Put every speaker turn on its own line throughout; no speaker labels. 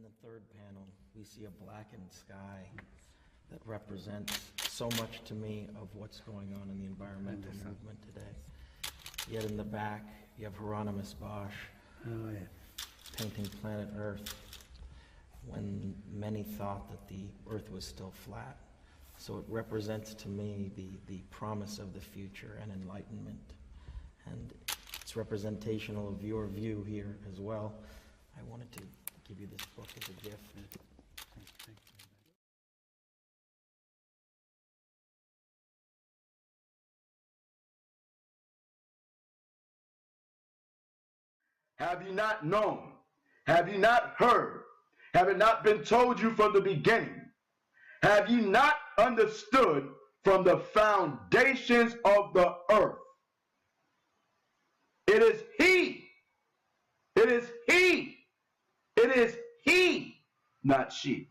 In the third panel, we see a blackened sky that represents so much to me of what's going on in the environmental movement today. Yet in the back, you have Hieronymus Bosch painting planet Earth when many thought that the Earth was still flat. So it represents to me the promise of the future and enlightenment. And it's representational of your view here as well. I wanted to give you this book as a gift.
Have you not known? Have you not heard? Have it not been told you from the beginning? Have you not understood from the foundations of the earth? It is he. It is he. It is he, not she,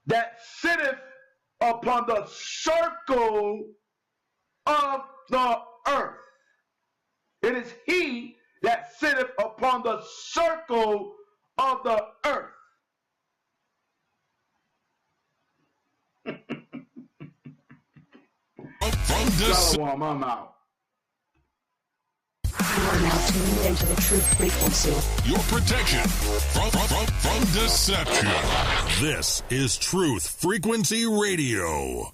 that sitteth upon the circle of the earth. It is he that sitteth upon the circle of the earth. Shalom, I'm out.
You are now tuned into the truth frequency.
Your protection from deception. This is Truth Frequency Radio.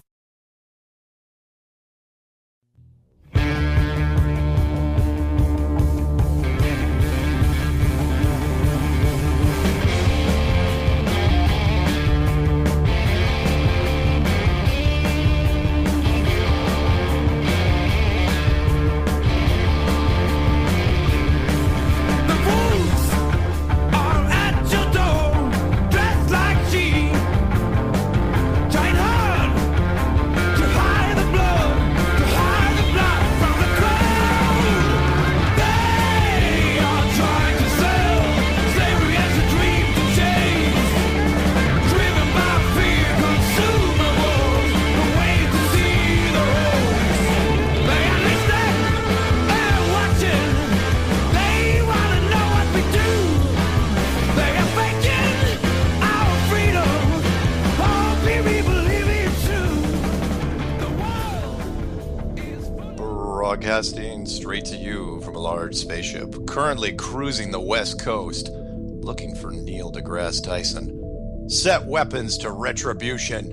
Broadcasting straight to you from a large spaceship, currently cruising the west coast, looking for Neil deGrasse Tyson. Set weapons to retribution.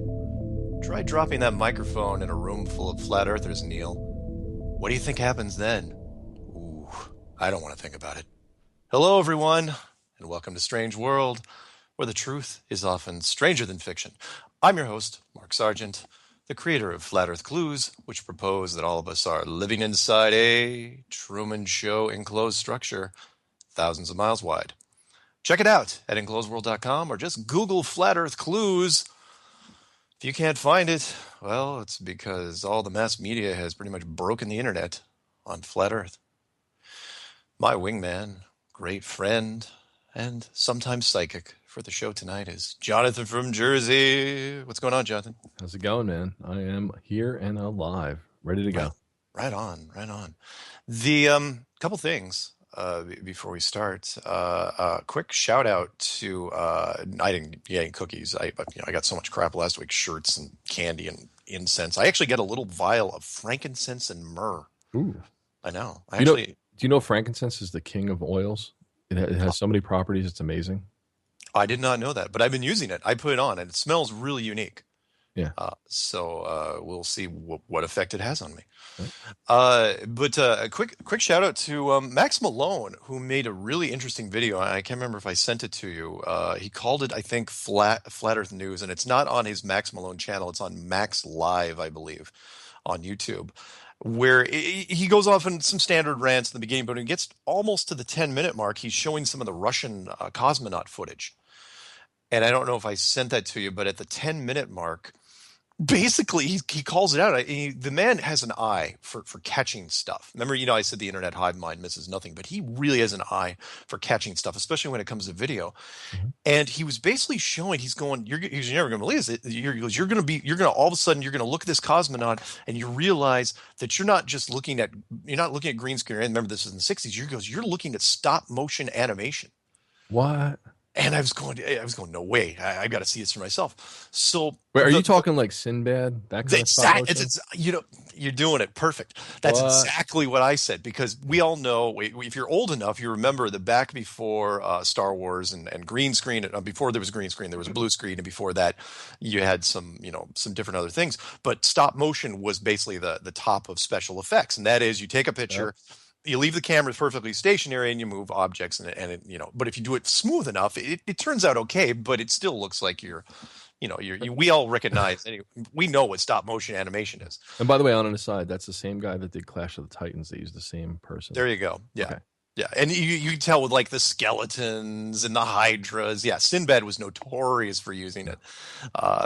Try dropping that microphone in a room full of flat earthers, Neil. What do you think happens then? Ooh, I don't want to think about it. Hello, everyone, and welcome to Strange World, where the truth is often stranger than fiction. I'm your host, Mark Sargent, the creator of Flat Earth Clues, which propose that all of us are living inside a Truman Show enclosed structure, thousands of miles wide. Check it out at enclosedworld.com or just Google Flat Earth Clues. If you can't find it, well, it's because all the mass media has pretty much broken the internet on Flat Earth. My wingman, great friend, and sometimes psychic for the show tonight is Johnathan from Jersey. What's going on, Johnathan?
How's it going, man? I am here and alive, ready to go.
Right on. The couple things before we start. Quick shout out to I didn't get any cookies. I got so much crap last week: shirts and candy and incense. I actually got a little vial of frankincense and myrrh.
Ooh,
I know.
Do you know frankincense is the king of oils? It has so many properties. It's amazing.
I did not know that, but I've been using it. I put it on, and it smells really unique.
Yeah.
So we'll see what effect it has on me.
Right.
But a quick shout out to Max Malone, who made a really interesting video. I can't remember if I sent it to you. He called it, I think, Flat Earth News, and it's not on his Max Malone channel. It's on Max Live, I believe, on YouTube, where he goes off in some standard rants in the beginning, but when he gets almost to the 10-minute mark, he's showing some of the Russian cosmonaut footage. And I don't know if I sent that to you, but at the 10-minute mark, basically he calls it out. The man has an eye for catching stuff. Remember, I said the internet hive mind misses nothing, but he really has an eye for catching stuff, especially when it comes to video. Mm-hmm. And he was basically showing, you're never going to believe it. You're going to all of a sudden, you're going to look at this cosmonaut and you realize that you're not looking at green screen. And remember, this is in the 60s. You're looking at stop motion animation.
What?
And I was going, no way. I got to see this for myself. So,
Wait, are you talking like Sinbad? That kind of stop motion?
it's you're doing it perfect. That's exactly what I said, because we all know, if you're old enough, you remember that back before Star Wars and green screen, before there was green screen, there was blue screen, and before that, you had some different other things. But stop motion was basically the top of special effects, and that is you take a picture. Yep. You leave the camera perfectly stationary and you move objects but if you do it smooth enough, it turns out okay, but it still looks like we all recognize, we know what stop motion animation is.
And by the way, on an aside, that's the same guy that did Clash of the Titans. They used the same person.
There you go. Yeah.
Okay.
Yeah. And you can tell with like the skeletons and the hydras. Yeah. Sinbad was notorious for using it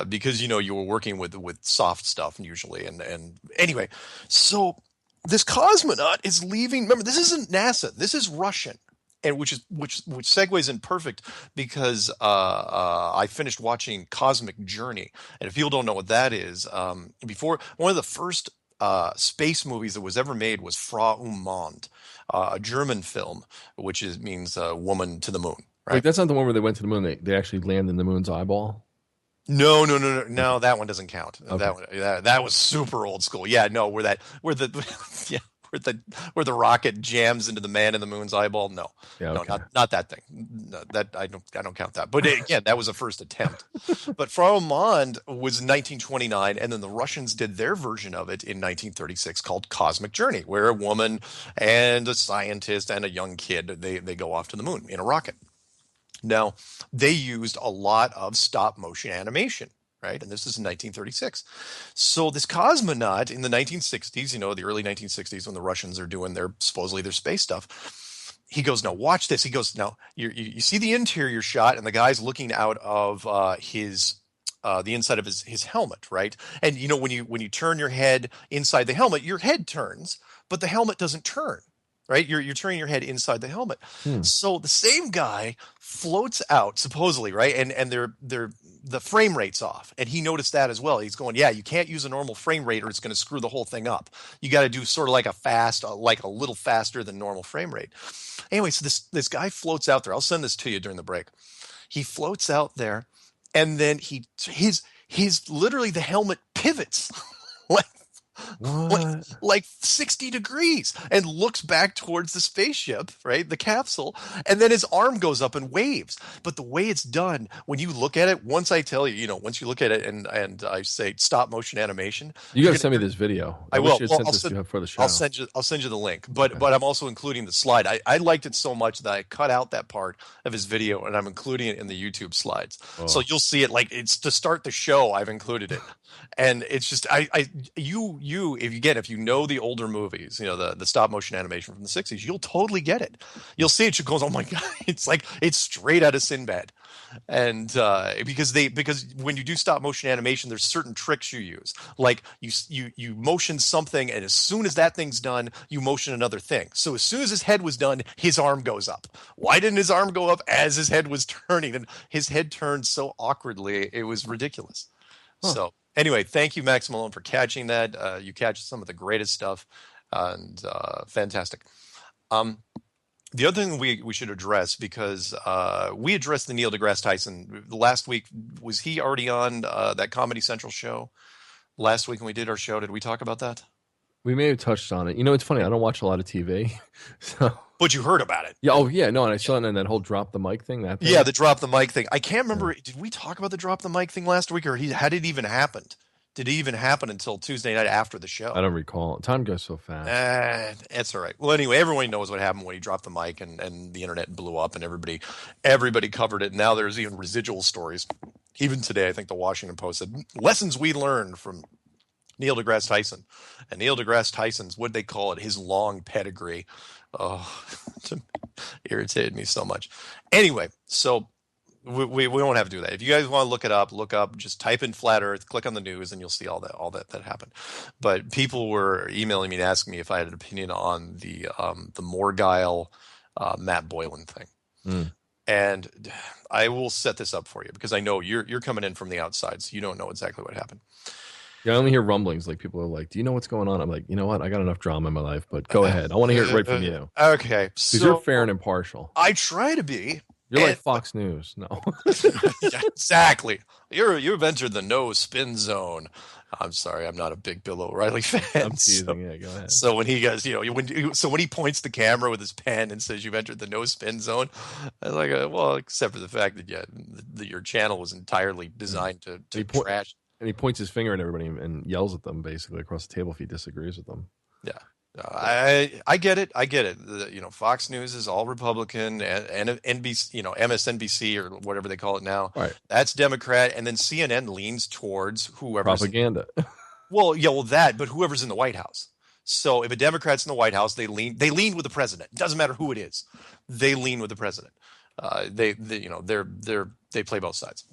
because, you were working with soft stuff usually. And anyway, so this cosmonaut is leaving. Remember, this isn't NASA. This is Russian, and which segues in perfect because I finished watching Cosmic Journey, and if people don't know what that is, before one of the first space movies that was ever made was Frau Mond, a German film, which means woman to the moon. Right?
Wait, that's not the one where they went to the moon. They actually landed in the moon's eyeball.
No, that one doesn't count. Okay. That was super old school. Yeah, no, where the rocket jams into the man in the moon's eyeball. No, no, not that thing. No, that I don't count that. But again, that was a first attempt. But Frau Mond was 1929, and then the Russians did their version of it in 1936 called Cosmic Journey, where a woman and a scientist and a young kid they go off to the moon in a rocket. Now, they used a lot of stop motion animation, right? And this is in 1936. So this cosmonaut in the 1960s, the early 1960s, when the Russians are doing supposedly their space stuff, he goes, now watch this. He goes, now you see the interior shot, and the guy's looking out of the inside of his helmet, right? And when you turn your head inside the helmet, your head turns, but the helmet doesn't turn. Right, you're turning your head inside the helmet. So the same guy floats out supposedly, right, and the frame rate's off, and he noticed that as well. He's going, yeah, you can't use a normal frame rate, or it's going to screw the whole thing up. You got to do sort of like a little faster than normal frame rate. Anyway, so this guy floats out there. I'll send this to you during the break. He floats out there, and then his literally the helmet pivots. like 60 degrees and looks back towards the spaceship, right? The capsule. And then his arm goes up and waves. But the way it's done, when you look at it, once I tell you, once you look at it and I say stop motion animation.
You got to send me this video.
I will.
For the show.
I'll send you the link. But I'm also including the slide. I liked it so much that I cut out that part of his video and I'm including it in the YouTube slides. Oh. So you'll see it like it's to start the show. I've included it. And it's just if you know the older movies, the stop motion animation from the 60s, you'll totally get it. You'll see it. She goes, oh my God, it's like it's straight out of Sinbad. And because when you do stop motion animation, there's certain tricks you use. Like you motion something, and as soon as that thing's done, you motion another thing. So as soon as his head was done, his arm goes up. Why didn't his arm go up as his head was turning? And his head turned so awkwardly, it was ridiculous. Huh. So anyway, thank you, Max Malone, for catching that. You catch some of the greatest stuff, and fantastic. The other thing we should address, because we addressed the Neil deGrasse Tyson last week. Was he already on that Comedy Central show last week when we did our show? Did we talk about that?
We may have touched on it. It's funny. I don't watch a lot of TV, so.
But you heard about it.
Yeah. Oh, yeah. No, and I saw it in that whole drop the mic thing. That thing.
Yeah, the drop the mic thing. I can't remember. Yeah. Did we talk about the drop the mic thing last week, or had it even happened? Did it even happen until Tuesday night after the show?
I don't recall. Time goes so fast.
It's all right. Well, anyway, everyone knows what happened when he dropped the mic and the internet blew up and everybody covered it. Now there's even residual stories. Even today, I think the Washington Post said, lessons we learned from Neil deGrasse Tyson. And Neil deGrasse Tyson's, what'd they call it? His long pedigree. Oh, it irritated me so much. Anyway, so we won't have to do that. If you guys want to look up, just type in flat Earth, click on the news, and you'll see all that happened. But people were emailing me and asking me if I had an opinion on the Morgile Matt Boylan thing. And I will set this up for you because I know you're coming in from the outside, so you don't know exactly what happened.
Yeah, I only hear rumblings. Like people are like, "Do you know what's going on?" I'm like, "You know what? I got enough drama in my life, but go ahead. I want to hear it right from you."
Okay,
because you're fair and impartial.
I try to be.
You're like Fox News. No.
Yeah, exactly. You've entered the no spin zone. I'm sorry, I'm not a big Bill O'Reilly fan.
I'm teasing. Yeah, go ahead.
So when he goes, when he points the camera with his pen and says you've entered the no spin zone, I was like, well, except for the fact that your channel was entirely designed to trash.
And he points his finger at everybody and yells at them basically across the table if he disagrees with them.
Yeah. I get it. Fox News is all Republican, and NBC, MSNBC or whatever they call it now.
Right.
That's Democrat, and then CNN leans towards whoever
propaganda.
Well, that, but whoever's in the White House. So if a Democrat's in the White House, they lean with the president. It doesn't matter who it is. They lean with the president. They play both sides.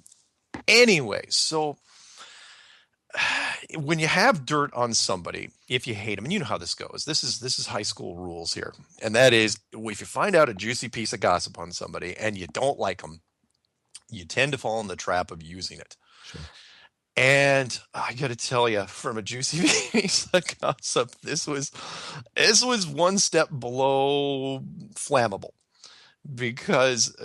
Anyway, so when you have dirt on somebody, if you hate them, and you know how this goes, this is high school rules here, and that is if you find out a juicy piece of gossip on somebody and you don't like them, you tend to fall in the trap of using it.
Sure.
And I got to tell you, from a juicy piece of gossip, this was one step below flammable. Because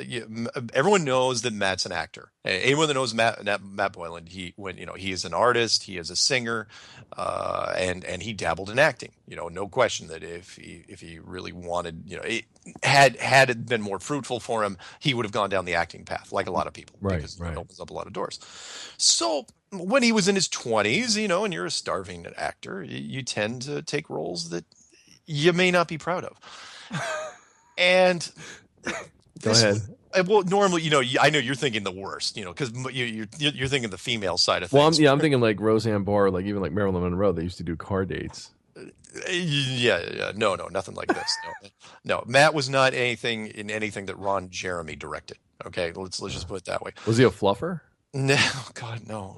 everyone knows that Matt's an actor. Anyone that knows Matt Boylan, he is an artist, he is a singer, and he dabbled in acting. No question that if he really wanted, had it been more fruitful for him, he would have gone down the acting path, like a lot of people, because it opens up a lot of doors. So when he was in his 20s, and you're a starving actor, you tend to take roles that you may not be proud of, and.
Go ahead.
Well, normally, I know you're thinking the worst, because you're thinking the female side of
things.
Well,
I'm thinking like Roseanne Barr, like even like Marilyn Monroe. They used to do car dates.
Yeah. No, nothing like this. No. Matt was not anything that Ron Jeremy directed. Okay, let's just put it that way.
Was he a fluffer?
No, God, no.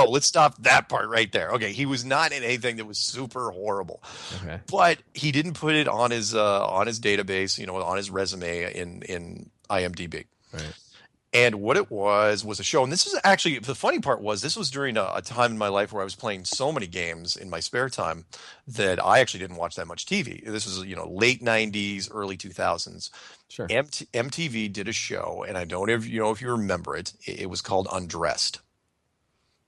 Let's stop that part right there. Okay, he was not in anything that was super horrible.
Okay,
but he didn't put it on his database, on his resume in IMDb.
Right.
And what it was a show. And this is actually, the funny part was, this was during a time in my life where I was playing so many games in my spare time that I actually didn't watch that much TV. This was, late 90s, early 2000s.
Sure.
MTV did a show, and I don't know if you remember it. It was called Undressed.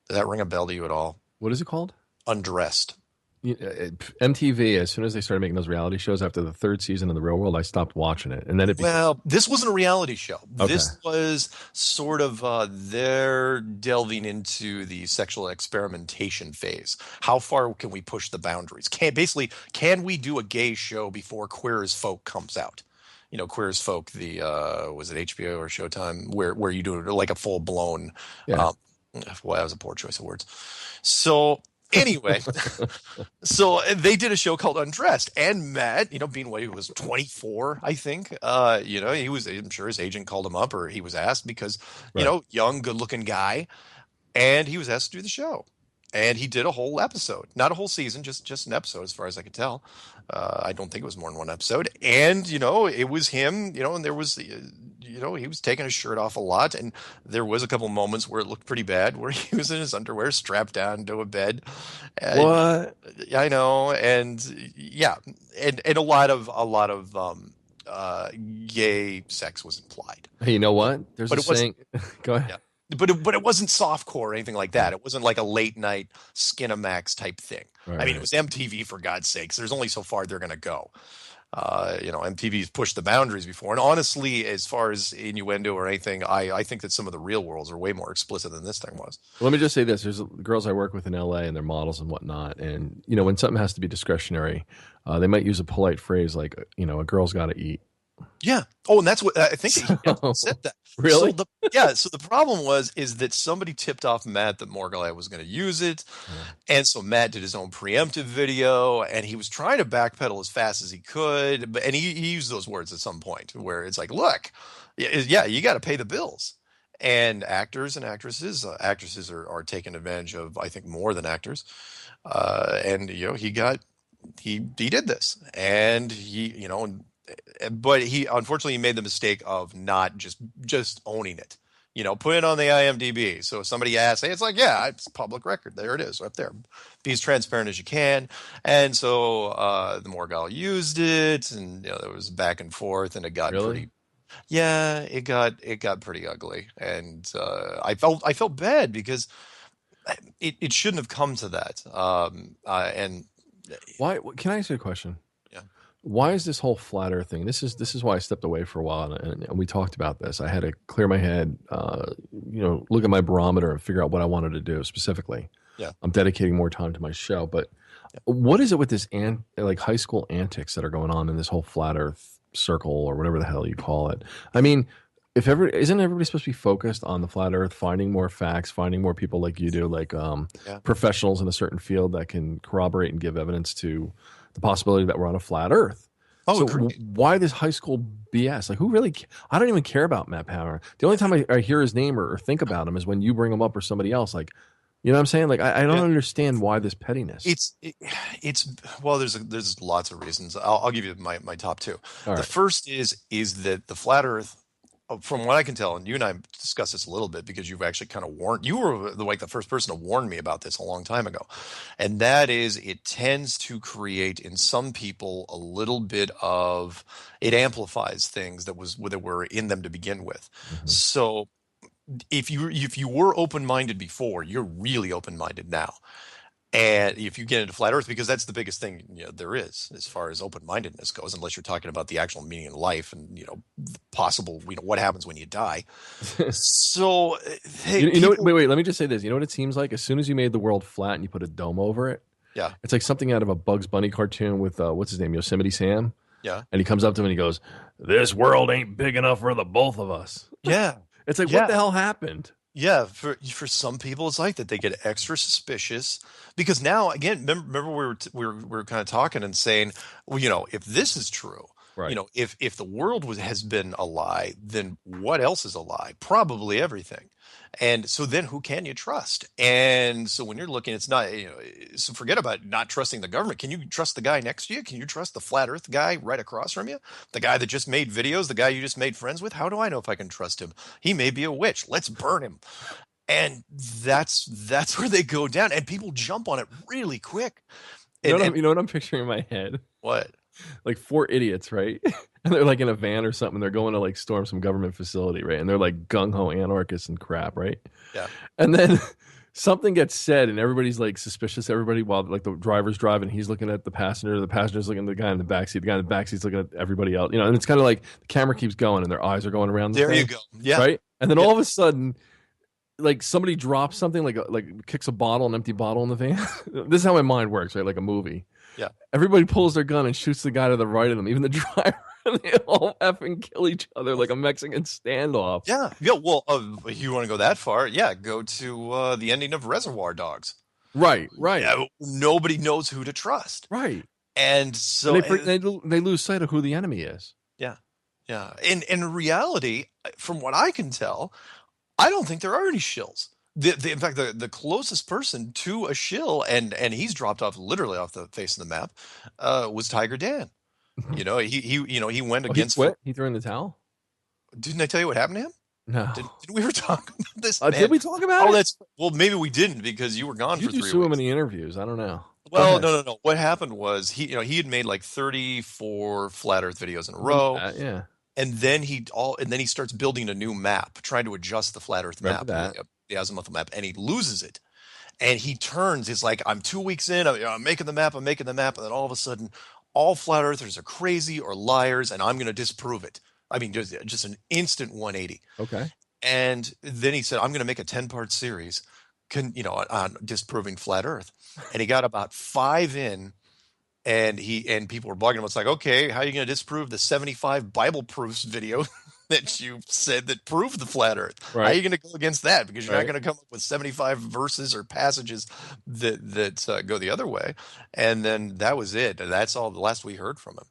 Does that ring a bell to you at all?
What is it called?
Undressed.
MTV, as soon as they started making those reality shows after the third season of The Real World, I stopped watching it. And then
this wasn't a reality show.
Okay.
This was sort of their delving into the sexual experimentation phase. How far can we push the boundaries? Can we do a gay show before Queer as Folk comes out? Queer as Folk, was it HBO or Showtime, where you do like a full blown.
Yeah.
That was a poor choice of words. So. Anyway, so they did a show called Undressed, and Matt, being what he was 24, I think, I'm sure his agent called him up, or he was asked because, young, good-looking guy, and he was asked to do the show. And he did a whole episode, not a whole season, just an episode, as far as I could tell. I don't think it was more than one episode. And, it was him, and there was, he was taking his shirt off a lot. And there was a couple moments where it looked pretty bad, where he was in his underwear strapped down to a bed.
What?
I know. And yeah. And a lot of gay sex was implied.
Hey, you know what? There's a saying. Go ahead.
Yeah. But it wasn't softcore or anything like that. It wasn't like a late night Skinamax type thing.
Right,
I mean, it was MTV, for God's sakes. There's only so far they're going to go. MTV's pushed the boundaries before. And honestly, as far as innuendo or anything, I think that some of the Real Worlds are way more explicit than this thing was.
Well, let me just say this. There's girls I work with in LA and they're models and whatnot. And, when something has to be discretionary, they might use a polite phrase like, a girl's got to eat.
Yeah. Oh, and that's what I think he said that.
Really?
So the problem is that somebody tipped off Matt that Morgulai was going to use it. And so Matt did his own preemptive video, and he was trying to backpedal as fast as he could. And he used those words at some point where it's like, look, yeah, you got to pay the bills. And actors and actresses are taking advantage of, I think, more than actors. And, he did this, and but he unfortunately made the mistake of not just owning it, put it on the IMDb. So if somebody asks, hey, it's like, yeah, it's public record. There it is right there. Be as transparent as you can. And so the Morgal used it, and there was back and forth, and it got
really?
Yeah, it got pretty ugly, and I felt bad because it shouldn't have come to that. And
Why? Can I ask you a question?
yeah,
Why is this whole flat Earth thing? This is why I stepped away for a while, and we talked about this. I had to clear my head, look at my barometer and figure out what I wanted to do specifically.
yeah.
I'm dedicating more time to my show, but what is it with this like high school antics that are going on in this whole flat Earth circle or whatever the hell you call it? I mean, isn't everybody supposed to be focused on the flat Earth, finding more facts, finding more people like you do, like
Yeah.
professionals in a certain field that can corroborate and give evidence to the possibility that we're on a flat Earth?
Oh,
So
agreed.
why this high school BS? Like, who really? I don't even care about Matt Power. The only time I hear his name or think about him is when you bring him up or somebody else. Like, you know what I'm saying? Like, I don't
Yeah.
understand why this pettiness.
It's well, there's lots of reasons. I'll give you my top two.
All
The
right.
first is that the flat Earth, from what I can tell, and you and I discussed this a little bit because you've actually kind of you were the first person to warn me about this a long time ago, and that is it tends to create in some people a little bit of it amplifies things that were in them to begin with.
Mhm.
So if you were open-minded before, you're really open-minded now. And if you get into flat Earth, because that's the biggest thing there is as far as open-mindedness goes, unless you're talking about the actual meaning of life and the possible what happens when you die. So hey,
Wait. Let me just say this. You know what it seems like? As soon as you made the world flat and you put a dome over it,
yeah,
it's like something out of a Bugs Bunny cartoon with what's his name, Yosemite Sam,
yeah,
and he comes up to him and he goes, "This world ain't big enough for the both of us."
yeah,
It's like,
yeah.
what the hell happened?
Yeah, for some people it's like that. They get extra suspicious because now again, remember we were kind of talking and saying, well, if this is true,
Right.
if the world has been a lie, then what else is a lie? Probably everything. And so then who can you trust? And so when you're looking, it's not, so forget about not trusting the government. Can you trust the guy next to you? Can you trust the flat Earth guy right across from you? The guy that just made videos, the guy you just made friends with? How do I know if I can trust him? He may be a witch. Let's burn him. And that's where they go down, and people jump on it really quick.
You know what I'm picturing in my head?
What?
Like four idiots, right? And they're like in a van or something. They're going to like storm some government facility, right? And they're like gung ho anarchists and crap, right?
Yeah.
And then something gets said, and everybody's like suspicious. Everybody, while like the driver's driving, he's looking at the passenger's looking at the guy in the backseat. The guy in the backseat's looking at everybody else. And it's kind of like the camera keeps going, and their eyes are going around.
There you go. Yeah.
Right. And then all of a sudden, like somebody drops something, like kicks an empty bottle in the van. This is how my mind works, right? Like a movie.
Yeah.
Everybody pulls their gun and shoots the guy to the right of them, even the driver. And they all effing kill each other like a Mexican standoff.
Yeah. Yeah. Well, if you want to go that far, yeah, go to the ending of Reservoir Dogs.
Right.
Yeah, nobody knows who to trust.
Right.
And so
And they lose sight of who the enemy is.
yeah. Yeah. And in reality, from what I can tell, I don't think there are any shills. In fact, the closest person to a shill, and he's dropped off literally off the face of the map, was Tiger Dan. He went against.
He quit? He threw in the towel?
Didn't I tell you what happened to him?
No.
Did we ever talk about this?
Did we talk about it?
Maybe we didn't because you were gone
You
for
do
3
so
weeks.
many interviews. I don't know.
Well, no. What happened was he had made like 34 flat Earth videos in a row.
Yeah.
And then he starts building a new map, trying to adjust the flat Earth map, the azimuthal map, and he loses it. And he turns. He's like, "I'm 2 weeks in. I'm making the map. And then all of a sudden, all flat Earthers are crazy or liars, and I'm going to disprove it." I mean, just an instant 180.
Okay.
And then he said, "I'm going to make a 10-part series, on disproving flat Earth." And he got about 5 in. And people were bugging him. It's like, okay, how are you going to disprove the 75 Bible proofs video that you said that proved the flat Earth?
Right.
How are you going to go against that? Because you're not going to come up with 75 verses or passages that go the other way. And then that was it. That's all the last we heard from him.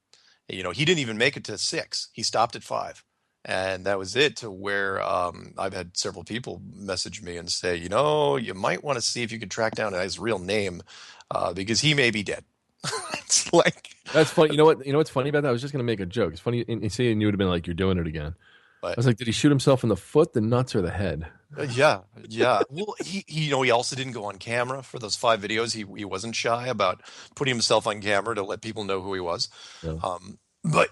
He didn't even make it to 6. He stopped at 5. And that was it, to where I've had several people message me and say, you might want to see if you could track down his real name because he may be dead. It's like,
that's funny. You know what's funny about that? I was just going to make a joke. It's funny. And say you would have been like, "You're doing it again."
But,
I was like, "Did he shoot himself in the foot, the nuts, or the head?"
Yeah. Well, he also didn't go on camera for those 5 videos. He wasn't shy about putting himself on camera to let people know who he was.
Yeah.
But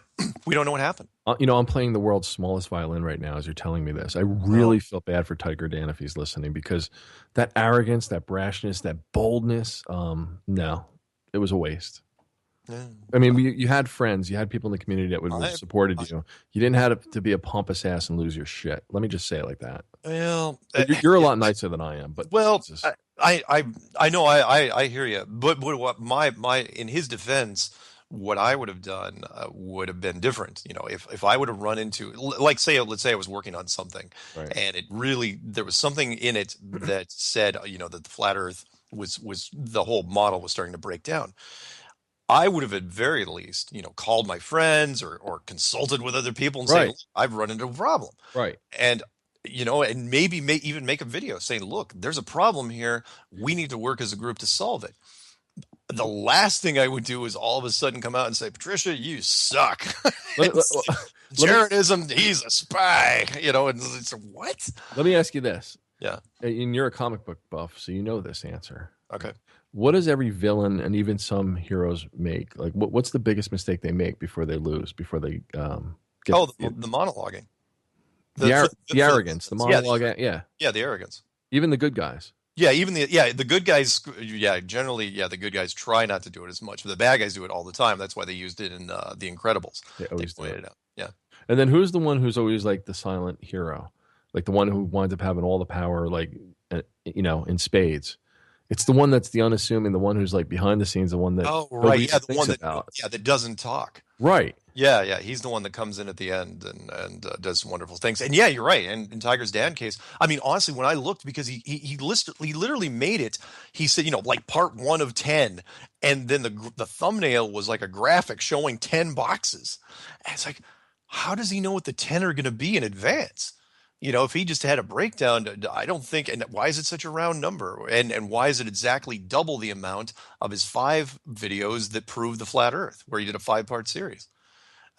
We don't know what happened.
I'm playing the world's smallest violin right now as you're telling me this. I really feel bad for Tiger Dan if he's listening, because that arrogance, that brashness, that boldness, no, it was a waste.
Yeah.
I mean, you had friends, you had people in the community that would have supported you. You didn't have to be a pompous ass and lose your shit. Let me just say it like that.
Well,
you're a lot nicer than I am, but
I know I hear you, but what my in his defense, what I would have done would have been different. If I would have run into, let's say I was working on something,
right.
and there was something in it that said, that the flat Earth was the whole model was starting to break down. I would have at very least, called my friends or consulted with other people and say, I've run into a problem.
Right.
And, and maybe even make a video saying, look, there's a problem here. We need to work as a group to solve it. The last thing I would do is all of a sudden come out and say, Patricia, you suck. Johnathan, he's a spy, and it's what?
Let me ask you this.
Yeah.
And you're a comic book buff, so you know this answer.
Okay.
What does every villain and even some heroes make? Like, what's the biggest mistake they make before they lose, before they get...
the monologuing.
The arrogance, the monologue, yeah,
the arrogance.
Even the good guys.
Yeah, even the good guys. Yeah, generally, the good guys try not to do it as much, but the bad guys do it all the time. That's why they used it in The Incredibles.
They always
pointed it out. Yeah.
And then who's the one who's always like the silent hero, like the one who winds up having all the power, like in spades? It's the one that's the unassuming, the one who's like behind the scenes, the one that
the one
about.
that doesn't talk.
Right.
Yeah, he's the one that comes in at the end and does wonderful things. And yeah, you're right. And in Tiger's Dan case, I mean, honestly, when I looked, because he literally made it. He said, like part 1 of 10, and then the thumbnail was like a graphic showing 10 boxes. And it's like, how does he know what the 10 are going to be in advance? If he just had a breakdown, I don't think. And why is it such a round number? And why is it exactly double the amount of his 5 videos that prove the flat Earth, where he did a 5-part series?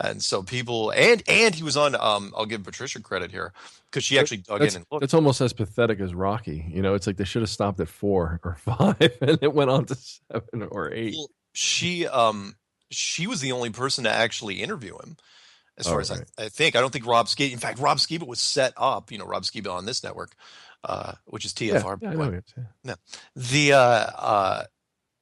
And so people, and he was on, I'll give Patricia credit here, because she actually dug in and looked.
It's almost as pathetic as Rocky. It's like they should have stopped at 4 or 5 and it went on to 7 or 8.
Well, she was the only person to actually interview him. As far as I think, I don't think Rob Skiba. In fact, Rob Skiba was set up. Rob Skiba on this network, which is TFR.
Yeah, I know it,
yeah. No,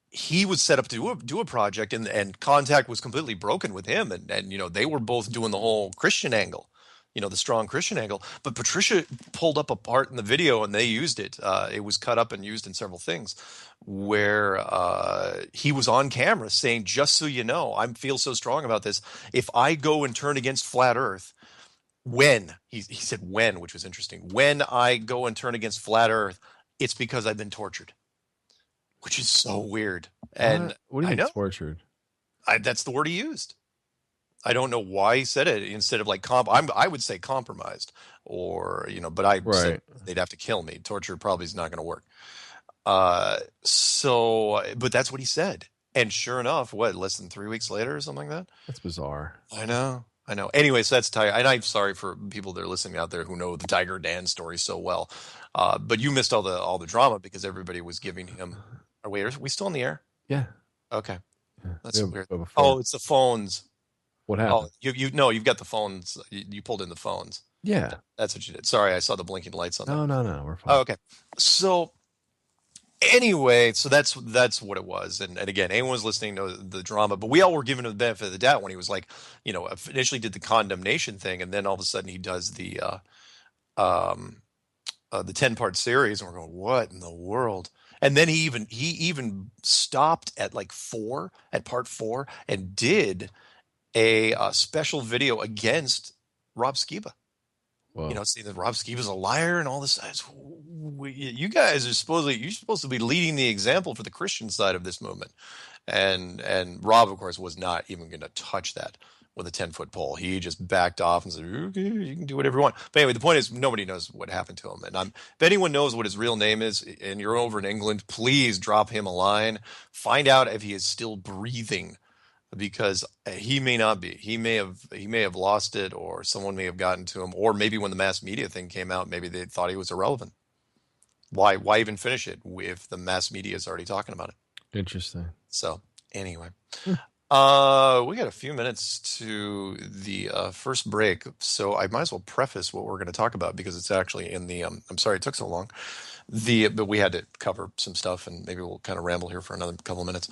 he was set up to do a project, and contact was completely broken with him, and they were both doing the whole Christian angle, the strong Christian angle. But Patricia pulled up a part in the video, and they used it. It was cut up and used in several things, where he was on camera saying, just so you know, I feel so strong about this. If I go and turn against flat Earth, he said when, which was interesting. When I go and turn against flat Earth, it's because I've been tortured, which is so weird. And
what do you mean tortured?
That's the word he used. I don't know why he said it instead of like I would say compromised, or but I said they'd have to kill me. Torture probably is not going to work. But that's what he said. And sure enough, less than 3 weeks later or something like that?
That's bizarre.
I know. Anyway, so that's Tiger. And I'm sorry for people that are listening out there who know the Tiger Dan story so well. But you missed all the drama because everybody was giving him. Are we still in the air?
Yeah.
Okay.
Yeah.
That's weird. Oh, it's the phones.
What happened?
Oh, you've got the phones. You pulled in the phones.
Yeah.
That's what you did. Sorry, I saw the blinking lights on that.
No, we're fine.
Oh, okay. So anyway, so that's what it was. And again, anyone who's listening knows the drama, but we all were given the benefit of the doubt when he was like, initially did the condemnation thing, and then all of a sudden he does the 10-part series, and we're going, what in the world? And then he even stopped at part 4, and did a special video against Rob Skiba.
Whoa.
Saying that Rob Skiba's a liar and all this. You guys are supposed to be leading the example for the Christian side of this movement. And Rob, of course, was not even going to touch that with a 10-foot pole. He just backed off and said, okay, you can do whatever you want. But anyway, the point is nobody knows what happened to him. And if anyone knows what his real name is and you're over in England, please drop him a line. Find out if he is still breathing, because he may not be. He may have lost it, or someone may have gotten to him, or maybe when the mass media thing came out, maybe they thought he was irrelevant. Why even finish it if the mass media is already talking about it?
Interesting.
So anyway, We got a few minutes to the first break, so I might as well preface what we're going to talk about because it's actually in the. I'm sorry it took so long. But we had to cover some stuff, and maybe we'll kind of ramble here for another couple of minutes.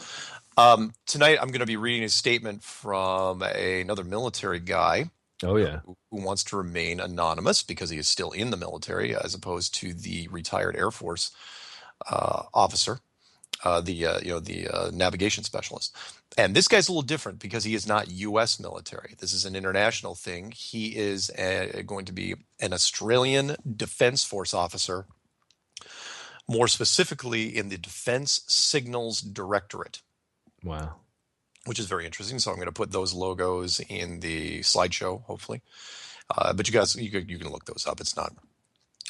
Tonight, I'm going to be reading a statement from another military guy.
Oh yeah,
Who wants to remain anonymous because he is still in the military, as opposed to the retired Air Force officer. The navigation specialist. And this guy's a little different because he is not U.S. military. This is an international thing. He is going to be an Australian Defence Force officer, more specifically in the Defence Signals Directorate.
wow.
Which is very interesting. So I'm going to put those logos in the slideshow, hopefully. But you guys, you can look those up. It's not.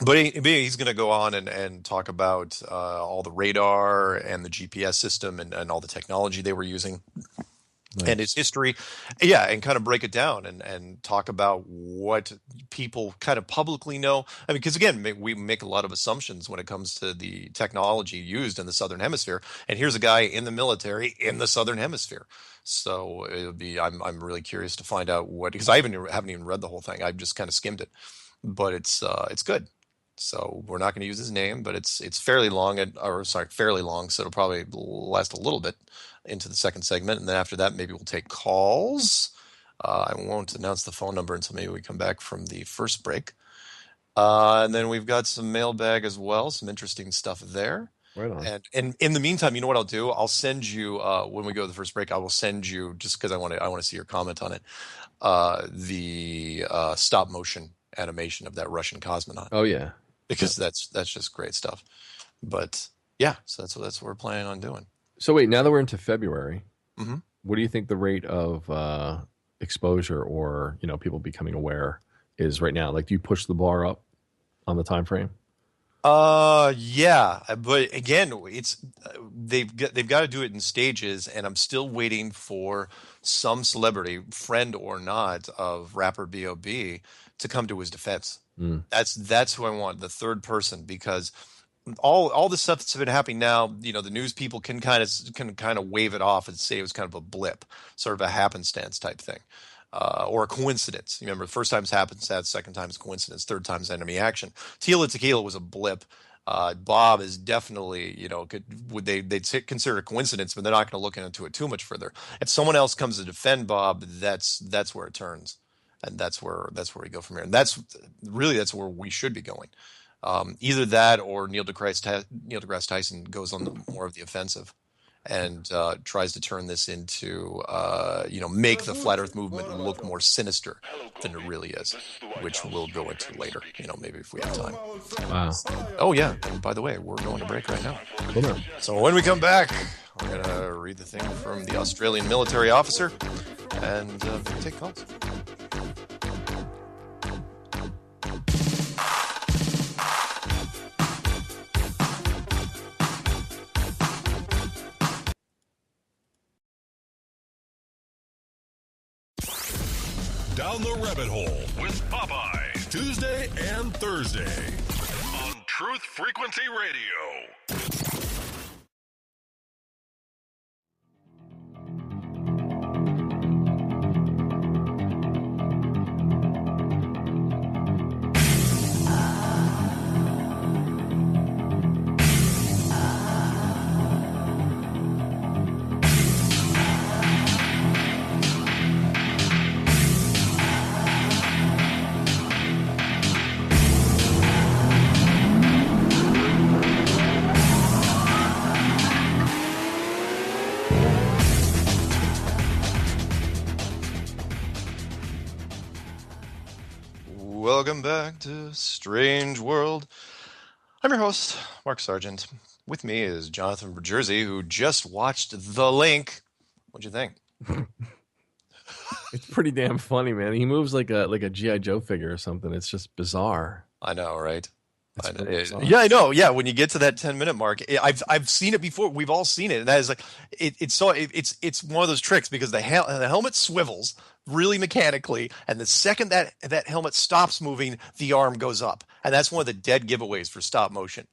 But he's going to go on and talk about all the radar and the GPS system and all the technology they were using. Nice. And his history. Yeah, and kind of break it down and talk about what people kind of publicly know. I mean, because again, we make a lot of assumptions when it comes to the technology used in the Southern Hemisphere. And here's a guy in the military in the Southern Hemisphere. So it would be, I'm really curious to find out because I haven't even read the whole thing. I've just kind of skimmed it. But it's good. So we're not going to use his name, but it's fairly long, fairly long. So it'll probably last a little bit into the second segment, and then after that, maybe we'll take calls. I won't announce the phone number until maybe we come back from the first break, and then we've got some mailbag as well, some interesting stuff there.
Right on.
And in the meantime, you know what I'll do? I'll send you when we go to the first break. I will send you just because I want to see your comment on it. The stop motion animation of that Russian cosmonaut.
Oh yeah.
Because that's just great stuff. But yeah, so that's what we're planning on doing.
So wait, now that we're into February,
mm-hmm.
What do you think the rate of exposure or people becoming aware is right now? Like, do you push the bar up on the time frame?
Yeah, but again, it's they've got to do it in stages, and I'm still waiting for some celebrity, friend or not, of rapper B.O.B. to come to his defense. That's who I want, the third person, because all the stuff that's been happening now, the news people can kind of wave it off and say it was kind of a blip, sort of a happenstance type thing, or a coincidence. You remember, the first time's happenstance, second time's coincidence, third time's enemy action. Tila Tequila was a blip. Bob is definitely, they'd consider a coincidence, but they're not going to look into it too much further. If someone else comes to defend Bob, that's where it turns. And that's where we go from here. And that's where we should be going. Either that or Neil deGrasse Tyson goes on more of the offensive and tries to turn this into, make the flat Earth movement look more sinister than it really is, which we'll go into later, maybe if we have time.
Wow.
Oh, yeah. And by the way, we're going to break right now.
Hold on.
So when we come back, I'm going to read the thing from the Australian military officer and take calls.
Down the Rabbit Hole with Popeye. Tuesday and Thursday on Truth Frequency Radio.
Welcome back to Strange World. I'm your host, Mark Sargent. With me is Johnathan from Jersey, who just watched The Link. What'd you think?
It's pretty damn funny, man. He moves like a G.I. Joe figure or something. It's just bizarre.
I know, right?
Bizarre.
Yeah, I know. Yeah, when you get to that 10-minute mark, I've seen it before. We've all seen it, and that is like it's one of those tricks because the helmet swivels really mechanically, and the second that helmet stops moving, the arm goes up, and that's one of the dead giveaways for stop motion.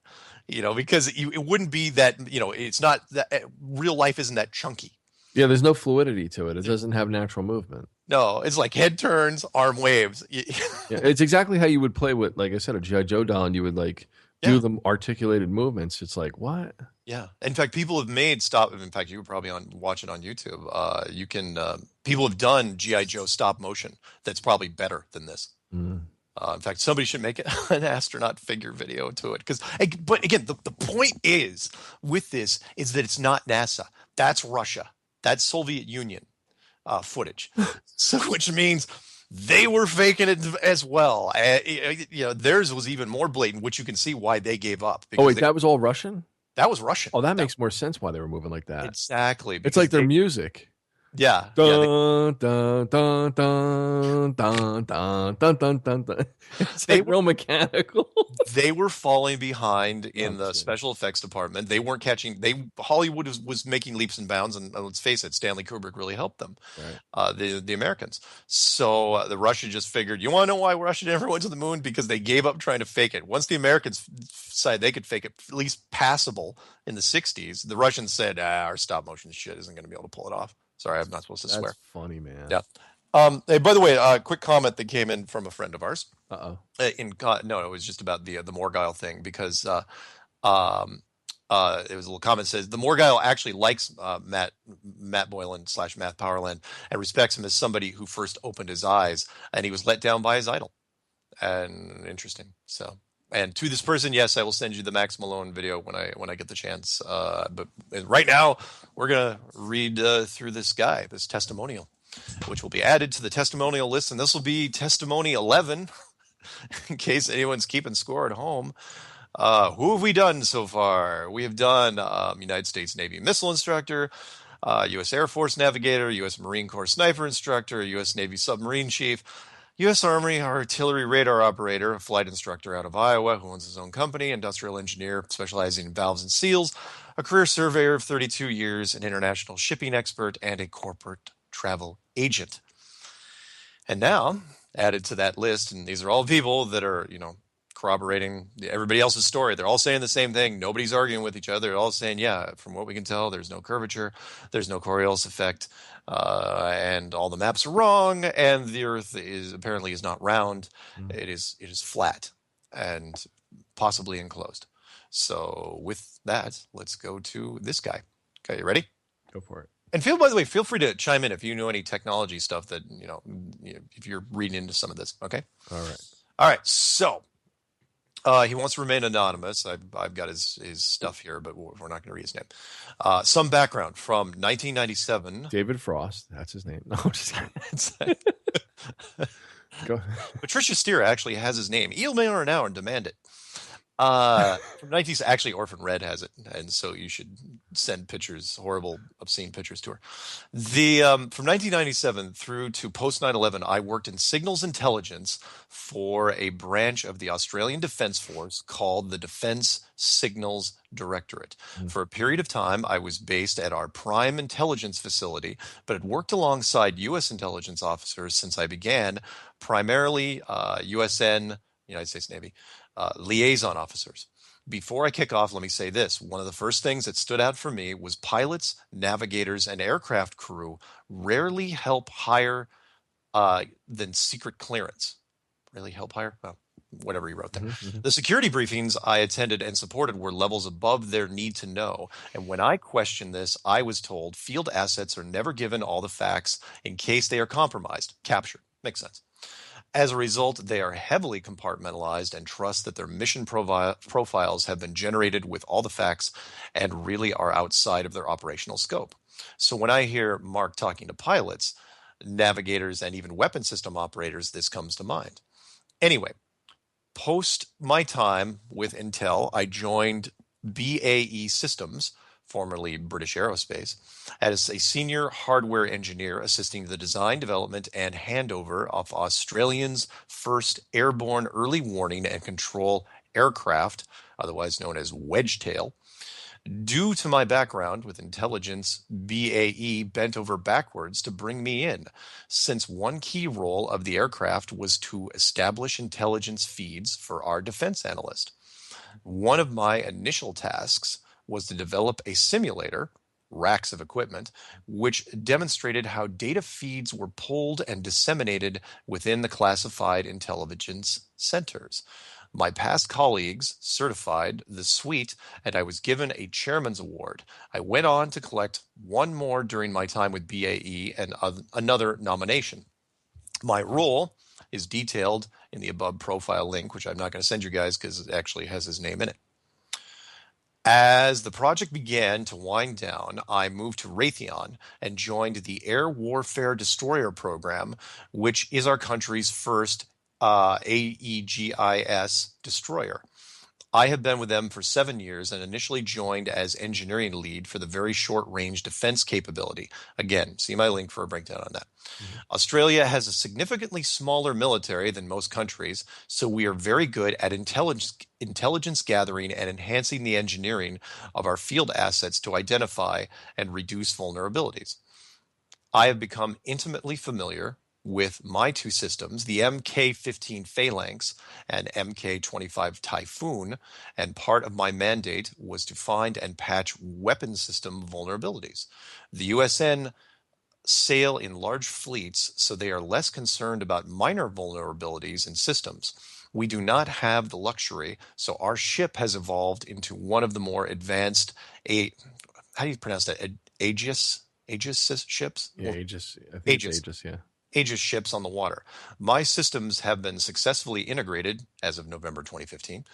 Because it wouldn't be that. It's not that real life isn't that chunky.
Yeah, there's no fluidity to it. It doesn't have natural movement.
No, it's like head turns, arm waves.
Yeah, it's exactly how you would play with, like I said, a G.I. Joe doll, and you would like do
Yeah.
the articulated movements. It's like, what?
Yeah. In fact, people have made stop. In fact, you were probably watch it on YouTube. You can people have done GI Joe stop motion that's probably better than this.
Mm.
In fact, somebody should make an astronaut figure video to it. But again, the point is with this is that it's not NASA. That's Russia. That's Soviet Union footage. So, which means they were faking it as well. Theirs was even more blatant, which you can see why they gave up.
Oh, wait, that was all Russian?
That was Russian.
Oh, that makes more sense why they were moving like that.
Exactly.
It's like their music.
Yeah.
Dun, dun, dun, dun, dun, dun, dun, dun, dun, dun. It's like real mechanical.
They were falling behind in the special effects department. They weren't catching. Hollywood was making leaps and bounds, and let's face it, Stanley Kubrick really helped them. Right. The Americans. So the Russians just figured, you want to know why Russia never went to the moon? Because they gave up trying to fake it. Once the Americans decided they could fake it at least passable in the '60s, the Russians said, our stop motion shit isn't going to be able to pull it off. Sorry, I'm not supposed to swear.
That's funny, man.
Yeah. Hey, by the way, quick comment that came in from a friend of ours.
Uh-oh.
No, it was just about the Morgile thing, because it was a little comment that says the Morgile actually likes Matt Boylan / Matt Powerland and respects him as somebody who first opened his eyes, and he was let down by his idol. And interesting. So, and to this person, yes, I will send you the Max Malone video when I get the chance. But right now, we're gonna read through this testimonial, which will be added to the testimonial list, and this will be testimony 11, in case anyone's keeping score at home. Who have we done so far? We have done United States Navy missile instructor, U.S. Air Force navigator, U.S. Marine Corps sniper instructor, U.S. Navy submarine chief, U.S. Army artillery radar operator, a flight instructor out of Iowa who owns his own company, industrial engineer specializing in valves and seals, a career surveyor of 32 years, an international shipping expert, and a corporate travel agent. And now, added to that list, and these are all people that are, corroborating everybody else's story. They're all saying the same thing. Nobody's arguing with each other. They're all saying, yeah, from what we can tell, there's no curvature, there's no Coriolis effect, and all the maps are wrong, and the Earth is not round. It is flat and possibly enclosed. So with that, let's go to this guy. Okay, you ready?
Go for it.
And by the way, feel free to chime in if you know any technology stuff that, if you're reading into some of this. Okay.
All right.
So he wants to remain anonymous. I've got his stuff here, but we're not going to read his name. Some background from 1997.
David Frost. That's his name. No, I'm just kidding. Go.
Patricia Steer actually has his name. Email her now and demand it. From 19, actually Orphan Red has it, and so you should send pictures, horrible, obscene pictures to her. From 1997 through to post 9/11, I worked in signals intelligence for a branch of the Australian Defence Force called the Defence Signals Directorate. For a period of time, I was based at our prime intelligence facility, but had worked alongside U.S. intelligence officers since I began, primarily USN, United States Navy, liaison officers. Before I kick off, let me say this. One of the first things that stood out for me was pilots, navigators, and aircraft crew rarely help higher than secret clearance. Really help higher? Well, whatever he wrote there. The security briefings I attended and supported were levels above their need to know. And when I questioned this, I was told field assets are never given all the facts in case they are compromised, captured. Makes sense. As a result, they are heavily compartmentalized and trust that their mission profiles have been generated with all the facts and really are outside of their operational scope. So when I hear Mark talking to pilots, navigators, and even weapon system operators, this comes to mind. Anyway, post my time with Intel, I joined BAE Systems, formerly British Aerospace, as a senior hardware engineer assisting the design, development, and handover of Australia's first airborne early warning and control aircraft, otherwise known as Wedgetail. Due to my background with intelligence, BAE bent over backwards to bring me in, since one key role of the aircraft was to establish intelligence feeds for our defense analyst. One of my initial tasks was to develop a simulator racks of equipment, which demonstrated how data feeds were pulled and disseminated within the classified intelligence centers. My past colleagues certified the suite, and I was given a chairman's award. I went on to collect one more during my time with BAE and another nomination. My role is detailed in the above profile link, which I'm not going to send you guys because it actually has his name in it. As the project began to wind down, I moved to Raytheon and joined the Air Warfare Destroyer Program, which is our country's first AEGIS destroyer. I have been with them for 7 years and initially joined as engineering lead for the very short-range defense capability. Again, see my link for a breakdown on that. Mm-hmm. Australia has a significantly smaller military than most countries, so we are very good at intelligence gathering and enhancing the engineering of our field assets to identify and reduce vulnerabilities. I have become intimately familiar with my two systems, the Mk-15 Phalanx and Mk-25 Typhoon, and part of my mandate was to find and patch weapon system vulnerabilities. The USN sail in large fleets, so they are less concerned about minor vulnerabilities in systems. We do not have the luxury, so our ship has evolved into one of the more advanced, how do you pronounce that? Aegis ships?
Yeah, Aegis. I think
Aegis.
It's Aegis, yeah.
Aegis ships on the water. My systems have been successfully integrated as of November 2015.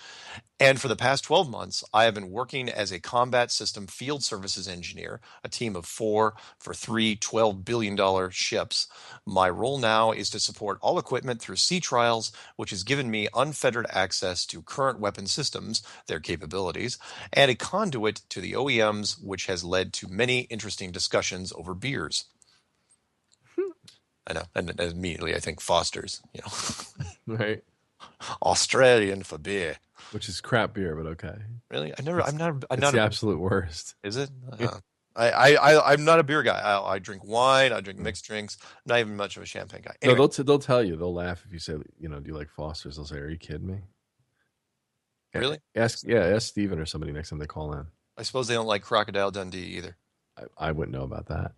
And for the past 12 months, I have been working as a combat system field services engineer, a team of 4 for 3 $12 billion ships. My role now is to support all equipment through sea trials, which has given me unfettered access to current weapon systems, their capabilities, and a conduit to the OEMs, which has led to many interesting discussions over beers. I know, and immediately I think Foster's,
Right.
Australian for beer,
which is crap beer, but okay.
Really, I'm not
the absolute worst.
Is it? I'm not a beer guy. I drink wine. I drink mixed drinks. I'm not even much of a champagne guy. Anyway.
No, they'll tell you. They'll laugh if you say, do you like Foster's? They'll say, "Are you kidding me?"
Really?
Ask Steven or somebody next time they call in.
I suppose they don't like Crocodile Dundee either.
I wouldn't know about that.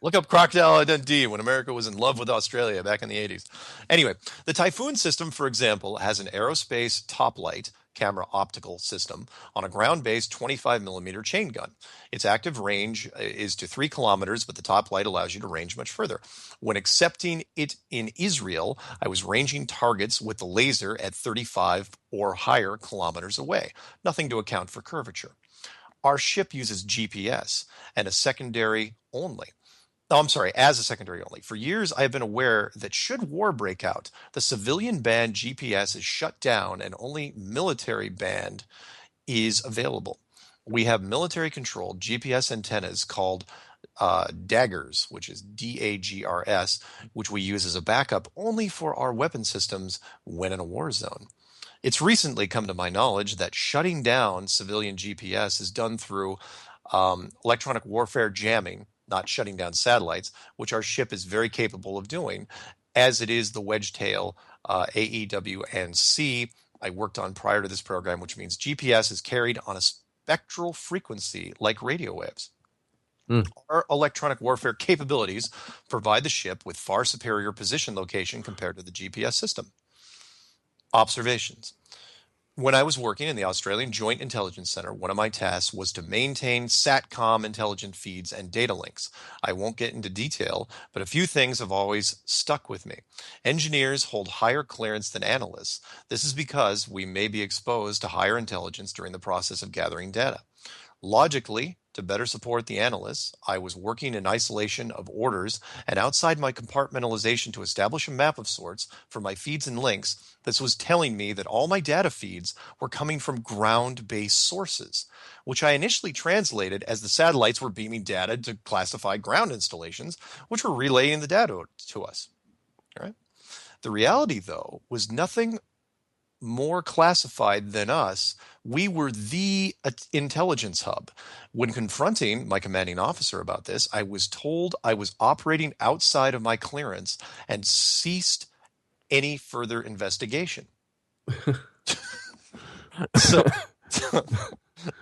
Look up Crocodile Dundee when America was in love with Australia back in the 80s. Anyway, the Typhoon system, for example, has an aerospace top light camera optical system on a ground-based 25-millimeter chain gun. Its active range is to 3 kilometers, but the top light allows you to range much further. When accepting it in Israel, I was ranging targets with the laser at 35 or higher kilometers away, nothing to account for curvature. Our ship uses GPS and as a secondary only. For years, I have been aware that should war break out, the civilian band GPS is shut down and only military band is available. We have military-controlled GPS antennas called daggers, which is DAGRS, which we use as a backup only for our weapon systems when in a war zone. It's recently come to my knowledge that shutting down civilian GPS is done through electronic warfare jamming, not shutting down satellites, which our ship is very capable of doing, as it is the Wedgetail AEW&C I worked on prior to this program, which means GPS is carried on a spectral frequency like radio waves. Our electronic warfare capabilities provide the ship with far superior position location compared to the GPS system. Observations. When I was working in the Australian Joint Intelligence Center, one of my tasks was to maintain SATCOM intelligent feeds and data links. I won't get into detail, but a few things have always stuck with me. Engineers hold higher clearance than analysts. This is because we may be exposed to higher intelligence during the process of gathering data. Logically, to better support the analysts, I was working in isolation of orders and outside my compartmentalization to establish a map of sorts for my feeds and links. This was telling me that all my data feeds were coming from ground-based sources, which I initially translated as the satellites were beaming data to classified ground installations, which were relaying the data to us. All right? The reality, though, was nothing more classified than us. We were the intelligence hub. When confronting my commanding officer about this, I was told I was operating outside of my clearance and ceased any further investigation.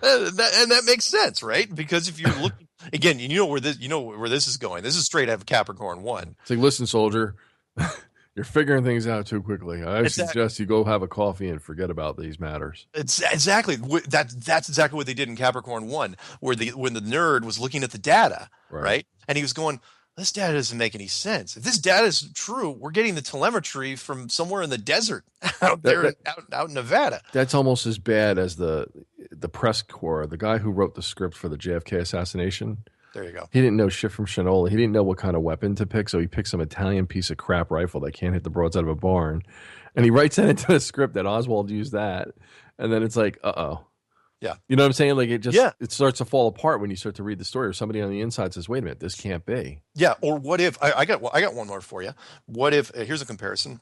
And that makes sense, right? Because if you're looking again, you know where this is going. This is straight out of Capricorn 1.
It's like, listen, soldier, you're figuring things out too quickly. I suggest you go have a coffee and forget about these matters.
It's exactly that's exactly what they did in Capricorn 1, when the nerd was looking at the data, right? And he was going, this data doesn't make any sense. If this data is true, we're getting the telemetry from somewhere in the desert out in Nevada.
That's almost as bad as the press corps, the guy who wrote the script for the JFK assassination.
There you go.
He didn't know shit from Shinola. He didn't know what kind of weapon to pick, so he picked some Italian piece of crap rifle that can't hit the broadside of a barn. And he writes that into the script that Oswald used that. And then it's like, uh-oh.
Yeah.
You know what I'm saying? Like, it starts to fall apart when you start to read the story, or somebody on the inside says, wait a minute, this can't be.
Yeah. Or what if I got one more for you. What if here's a comparison.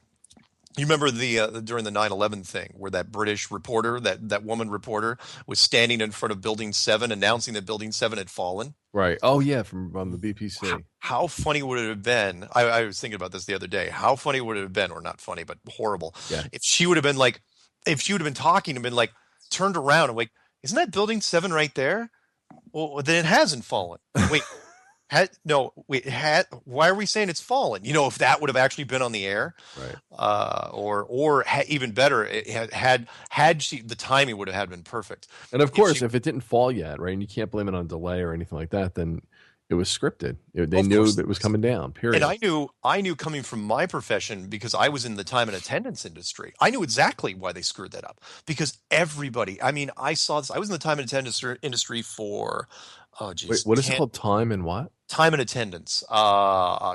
You remember during the 9/11 thing where that British reporter, that woman reporter, was standing in front of Building 7 announcing that Building 7 had fallen?
Right. Oh, yeah, from the BPC.
How funny would it have been? I was thinking about this the other day. How funny would it have been, or not funny, but horrible, if she would have been like, if she would have been talking and been like, turned around and like, isn't that Building 7 right there? Well, then it hasn't fallen. Wait. Why are we saying it's fallen? You know, if that would have actually been on the air, right? Even better, the timing would have been perfect.
And of course, if it didn't fall yet, right, and you can't blame it on delay or anything like that, then it was scripted. They knew that it was coming down. Period.
And I knew coming from my profession, because I was in the time and attendance industry. I knew exactly why they screwed that up, because everybody. I mean, I saw this. I was in the time and attendance industry for. Oh, geez.
Wait, what is it called? Time and what?
Time and attendance,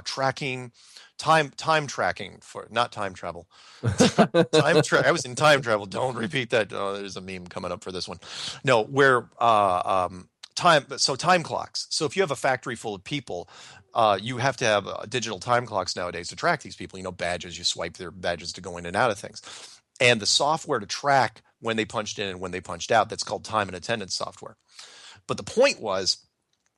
tracking, time tracking for not time travel. I was in time travel. Don't repeat that. Oh, there's a meme coming up for this one. No, where time clocks. So if you have a factory full of people, you have to have digital time clocks nowadays to track these people. You know, badges. You swipe their badges to go in and out of things, and the software to track when they punched in and when they punched out. That's called time and attendance software. But the point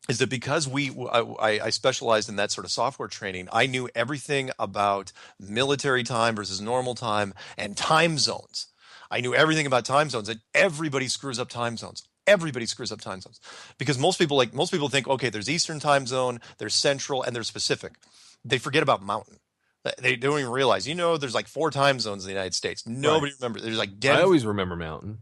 is that because I specialized in that sort of software training, I knew everything about military time versus normal time and time zones. I knew everything about time zones, and everybody screws up time zones. Everybody screws up time zones because most people think, okay, there's Eastern time zone, there's Central, and there's Pacific. They forget about Mountain. They don't even realize, there's like 4 time zones in the United States. Nobody remembers. There's like
I always remember Mountain.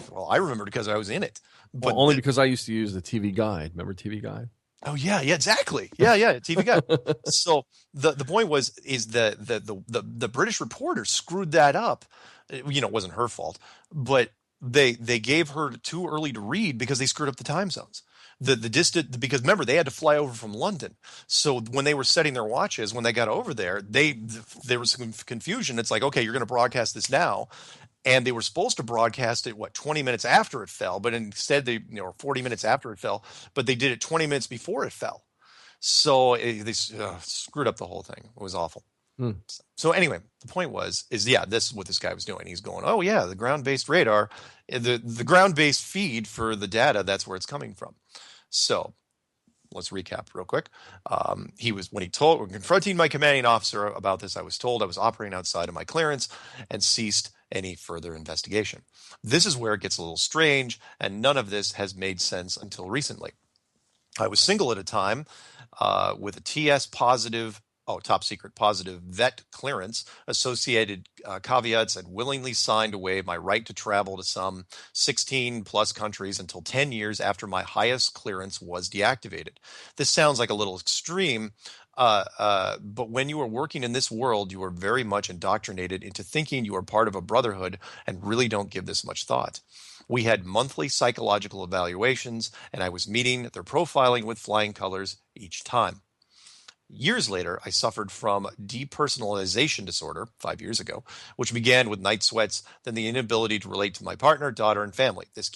Well, I remember because I was in it.
But only because I used to use the TV Guide. Remember TV Guide?
Oh yeah, exactly. Yeah, TV Guide. So the point is the British reporter screwed that up. It wasn't her fault, but they gave her too early to read because they screwed up the time zones. Because remember, they had to fly over from London. So when they were setting their watches, when they got over there was some confusion. It's like, okay, you're going to broadcast this now. And they were supposed to broadcast it, 20 minutes after it fell, but instead or 40 minutes after it fell, but they did it 20 minutes before it fell. So they screwed up the whole thing. It was awful. So anyway, the point is this is what this guy was doing. He's going, oh yeah, the ground-based radar, the ground-based feed for the data, that's where it's coming from. So let's recap real quick. When confronting my commanding officer about this, I was told I was operating outside of my clearance and ceased any further investigation. This is where it gets a little strange, and none of this has made sense until recently. I was single at a time with a TS positive, top secret positive vet clearance, associated caveats, and willingly signed away my right to travel to some 16 plus countries until 10 years after my highest clearance was deactivated. This sounds like a little extreme, but when you are working in this world, you are very much indoctrinated into thinking you are part of a brotherhood and really don't give this much thought. We had monthly psychological evaluations, and I was meeting their profiling with flying colors each time. Years later, I suffered from depersonalization disorder 5 years ago, which began with night sweats, then the inability to relate to my partner, daughter, and family. This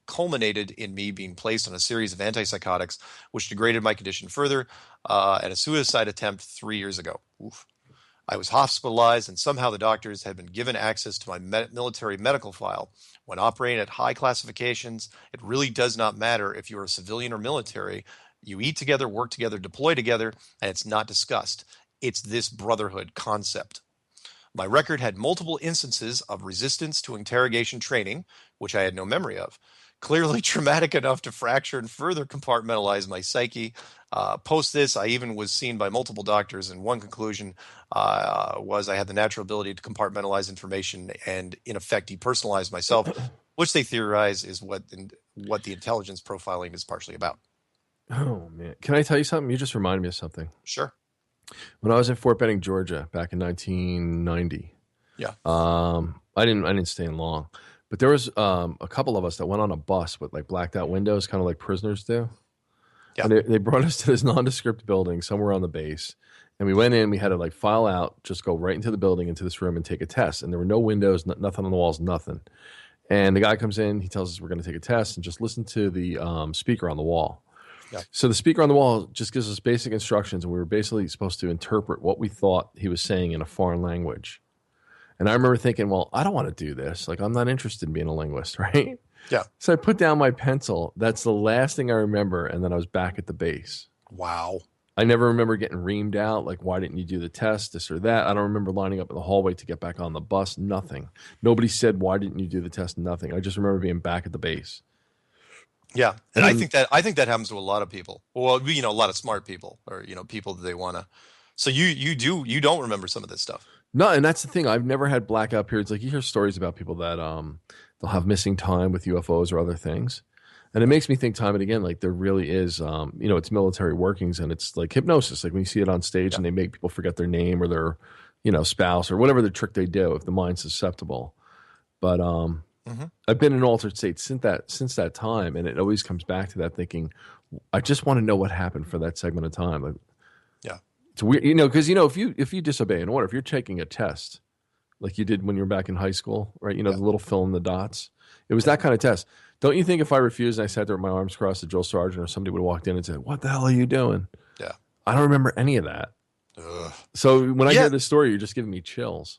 culminated in me being placed on a series of antipsychotics, which degraded my condition further, and a suicide attempt 3 years ago. Oof. I was hospitalized, and somehow the doctors had been given access to my military medical file. When operating at high classifications, it really does not matter if you're a civilian or military. You eat together, work together, deploy together, and it's not discussed. It's this brotherhood concept. My record had multiple instances of resistance to interrogation training, which I had no memory of. clearly traumatic enough to fracture and further compartmentalize my psyche. Post this, I even was seen by multiple doctors, and one conclusion was I had the natural ability to compartmentalize information and, in effect, depersonalize myself, which they theorize is what the intelligence profiling is partially about.
Oh, man. Can I tell you something? You just reminded me of something.
Sure.
When I was in Fort Benning, Georgia, back in 1990,
Yeah.
I didn't stay in long, but there was a couple of us that went on a bus with like blacked out windows, kind of like prisoners do.
Yeah.
And they brought us to this nondescript building somewhere on the base. And we went in, we had to like file out, just go right into the building, into this room and take a test. And there were no windows, nothing on the walls, nothing. And the guy comes in, he tells us we're going to take a test and just listen to the speaker on the wall.
Yeah.
So the speaker on the wall just gives us basic instructions, and we were basically supposed to interpret what we thought he was saying in a foreign language. And I remember thinking, well, I don't want to do this. Like, I'm not interested in being a linguist, right?
Yeah.
So I put down my pencil. That's the last thing I remember. And then I was back at the base.
Wow.
I never remember getting reamed out. Like, why didn't you do the test, this or that? I don't remember lining up in the hallway to get back on the bus. Nothing. Nobody said, why didn't you do the test? Nothing. I just remember being back at the base.
Yeah. And I think that happens to a lot of people. Well, a lot of smart people, or, people that they want to. So you don't remember some of this stuff.
No, and that's the thing. I've never had blackout periods. Like, you hear stories about people that they'll have missing time with UFOs or other things. And it makes me think time and again, like, there really is, it's military workings, and it's like hypnosis. Like when you see it on stage and they make people forget their name or their, spouse or whatever the trick they do if the mind's susceptible. But I've been in altered states since that time, and it always comes back to that thinking, I just want to know what happened for that segment of time. Like,
yeah.
It's weird, because if you disobey an order, if you're taking a test, like you did when you were back in high school, right? The little fill in the dots. It was that kind of test. Don't you think if I refused and I sat there with my arms crossed to Joel Sargent, or somebody would have walked in and said, "What the hell are you doing?"
Yeah.
I don't remember any of that.
Ugh.
So when I hear this story, you're just giving me chills.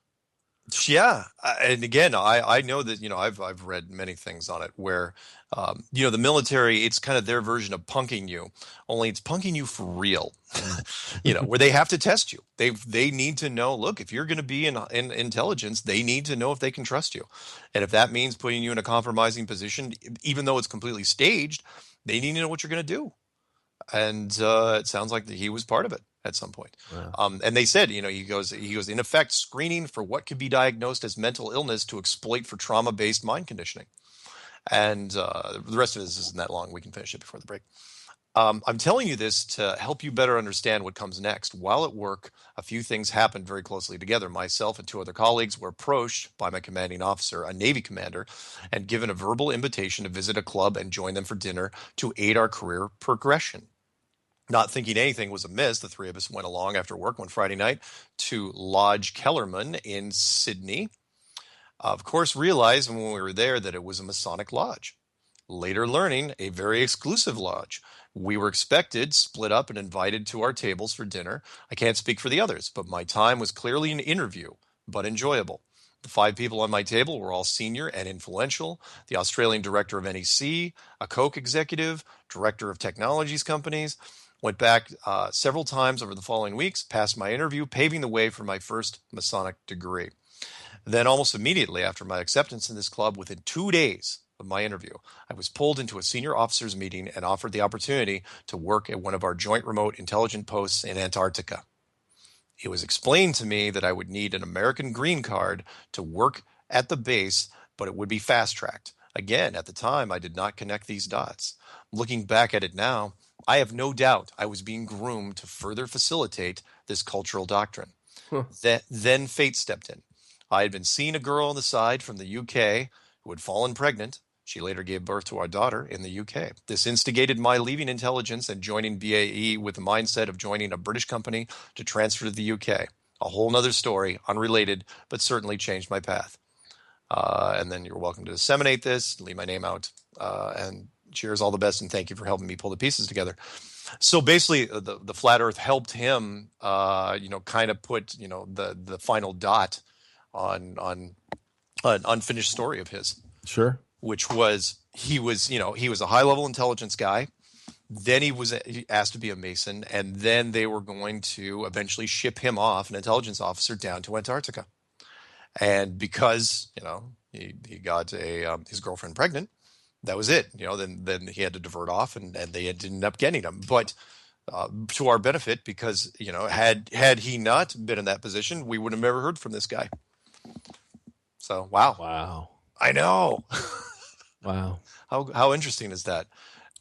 Yeah, and again, I know that I've read many things on it where the military, it's kind of their version of punking you, only it's punking you for real. Where they have to test you. They need to know. Look, if you're going to be in intelligence, they need to know if they can trust you, and if that means putting you in a compromising position, even though it's completely staged, they need to know what you're going to do. And it sounds like he was part of it at some point. Wow. And they said, he goes, in effect, screening for what could be diagnosed as mental illness to exploit for trauma-based mind conditioning. And the rest of this isn't that long. We can finish it before the break. I'm telling you this to help you better understand what comes next. While at work, a few things happened very closely together. Myself and two other colleagues were approached by my commanding officer, a Navy commander, and given a verbal invitation to visit a club and join them for dinner to aid our career progression. Not thinking anything was amiss, the three of us went along after work one Friday night to Lodge Kellerman in Sydney. Of course, realized when we were there that it was a Masonic lodge. Later learning, a very exclusive lodge. We were expected, split up, and invited to our tables for dinner. I can't speak for the others, but my time was clearly an interview, but enjoyable. The 5 people on my table were all senior and influential: the Australian director of NEC, a Coke executive, director of technologies companies. Went back several times over the following weeks, passed my interview, paving the way for my first Masonic degree. Then almost immediately after my acceptance in this club, within 2 days of my interview, I was pulled into a senior officers meeting and offered the opportunity to work at one of our joint remote intelligence posts in Antarctica. It was explained to me that I would need an American green card to work at the base, but it would be fast-tracked. Again, at the time, I did not connect these dots. Looking back at it now, I have no doubt I was being groomed to further facilitate this cultural doctrine. Then fate stepped in. I had been seeing a girl on the side from the UK who had fallen pregnant. She later gave birth to our daughter in the UK. This instigated my leaving intelligence and joining BAE with the mindset of joining a British company to transfer to the UK. A whole nother story, unrelated, but certainly changed my path. And then you're welcome to disseminate this, leave my name out, and cheers, all the best, and thank you for helping me pull the pieces together. So basically, the flat Earth helped him, kind of put, the final dot on an unfinished story of his.
Sure.
Which was he was a high level intelligence guy. Then he was asked to be a Mason, and then they were going to eventually ship him off, an intelligence officer, down to Antarctica. And because he got his girlfriend pregnant, that was it. Then he had to divert off, and they ended up getting him. But to our benefit, because had he not been in that position, we would have never heard from this guy. So
Wow.
I know.
Wow.
How interesting is that?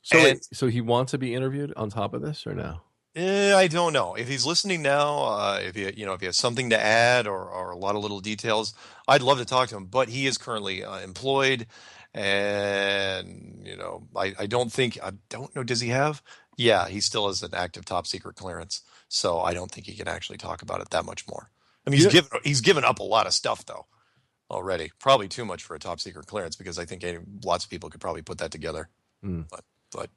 So he wants to be interviewed on top of this or no?
I don't know if he's listening now. If he has something to add or a lot of little details, I'd love to talk to him. But he is currently employed, and I don't know. Does he have? Yeah, he still has an active top secret clearance, so I don't think he can actually talk about it that much more. I mean, he's given up a lot of stuff though already. Probably too much for a top secret clearance, because I think lots of people could probably put that together. But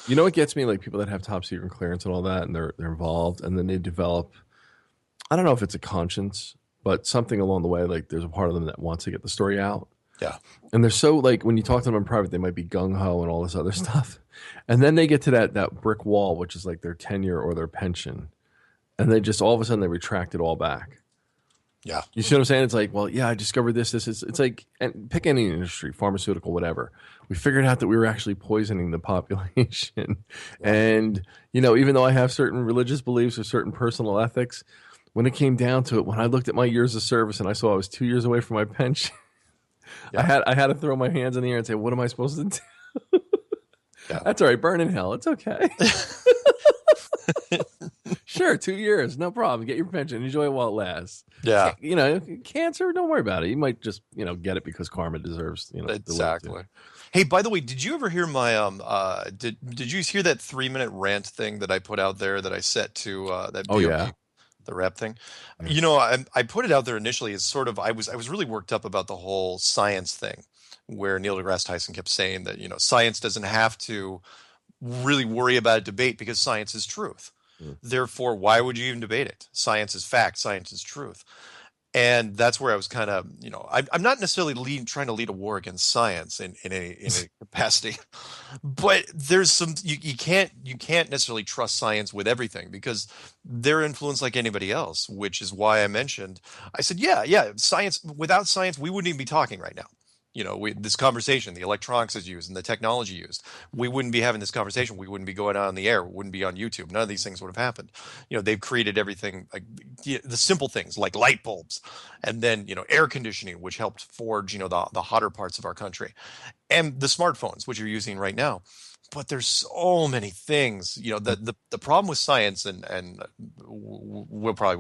what gets me, like people that have top secret clearance and all that, and they're involved, and then they develop, I don't know if it's a conscience, but something along the way, like there's a part of them that wants to get the story out.
Yeah.
And they're so, like, when you talk to them in private, they might be gung-ho and all this other stuff. And then they get to that brick wall, which is like their tenure or their pension. And they just, all of a sudden, they retract it all back.
Yeah.
You see what I'm saying? It's like, well, yeah, I discovered this. It's like, and pick any industry, pharmaceutical, whatever. We figured out that we were actually poisoning the population. Yeah. And, even though I have certain religious beliefs or certain personal ethics, when it came down to it, when I looked at my years of service and I saw I was 2 years away from my pension, yeah. I had to throw my hands in the air and say, what am I supposed to do? Yeah. That's all right. Burn in hell. It's okay. Sure, 2 years, no problem. Get your pension, enjoy it while it lasts.
Yeah,
cancer, don't worry about it. You might just, get it because karma deserves,
exactly. Hey, by the way, did you ever hear my did you hear that 3-minute rant thing that I put out there that I set to that?
Oh yeah,
the rap thing. Yeah. I put it out there initially as sort of I was really worked up about the whole science thing, where Neil deGrasse Tyson kept saying that science doesn't have to really worry about a debate because science is truth. Therefore, why would you even debate it? Science is fact. Science is truth. And that's where I was kind of, I'm not necessarily trying to lead a war against science in a capacity, but there's some, you can't necessarily trust science with everything, because they're influenced like anybody else, which is why I said, yeah, science, without science, we wouldn't even be talking right now. This conversation, the electronics is used and the technology used, we wouldn't be having this conversation. We wouldn't be going out on the air. We wouldn't be on YouTube. None of these things would have happened. They've created everything, like the simple things like light bulbs, and then, air conditioning, which helped forge, the hotter parts of our country, and the smartphones, which you're using right now. But there's so many things, the problem with science, and we'll talk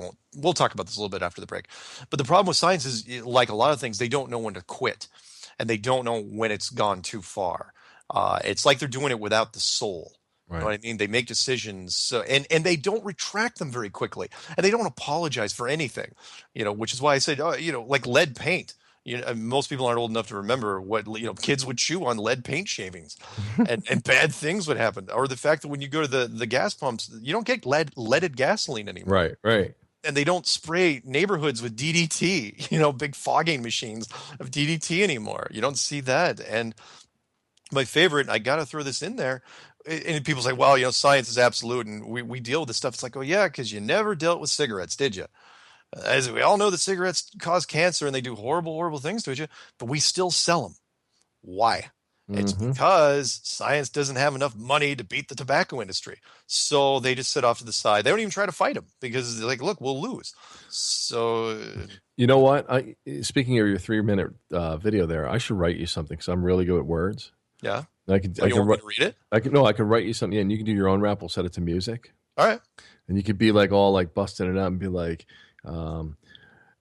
about this a little bit after the break. But the problem with science is, like a lot of things, they don't know when to quit. And they don't know when it's gone too far. It's like they're doing it without the soul. Right. You know what I mean? They make decisions, and they don't retract them very quickly, and they don't apologize for anything. Which is why I said, like lead paint. Most people aren't old enough to remember what kids would chew on lead paint shavings, and bad things would happen. Or the fact that when you go to the gas pumps, you don't get leaded gasoline anymore.
Right.
And they don't spray neighborhoods with DDT, big fogging machines of DDT anymore. You don't see that. And my favorite, I got to throw this in there, and people say, well, science is absolute, and we deal with this stuff. It's like, oh, yeah, because you never dealt with cigarettes, did you? As we all know that cigarettes cause cancer and they do horrible, horrible things to you, but we still sell them. Why? It's because science doesn't have enough money to beat the tobacco industry. So they just sit off to the side. They don't even try to fight them because they're like, look, we'll lose. So,
you know what? Speaking of your 3-minute video there, I should write you something because I'm really good at words.
Yeah.
I can
read it?
I can write you something, and you can do your own rap. We'll set it to music.
All right.
And you could be like all like busting it up and be like,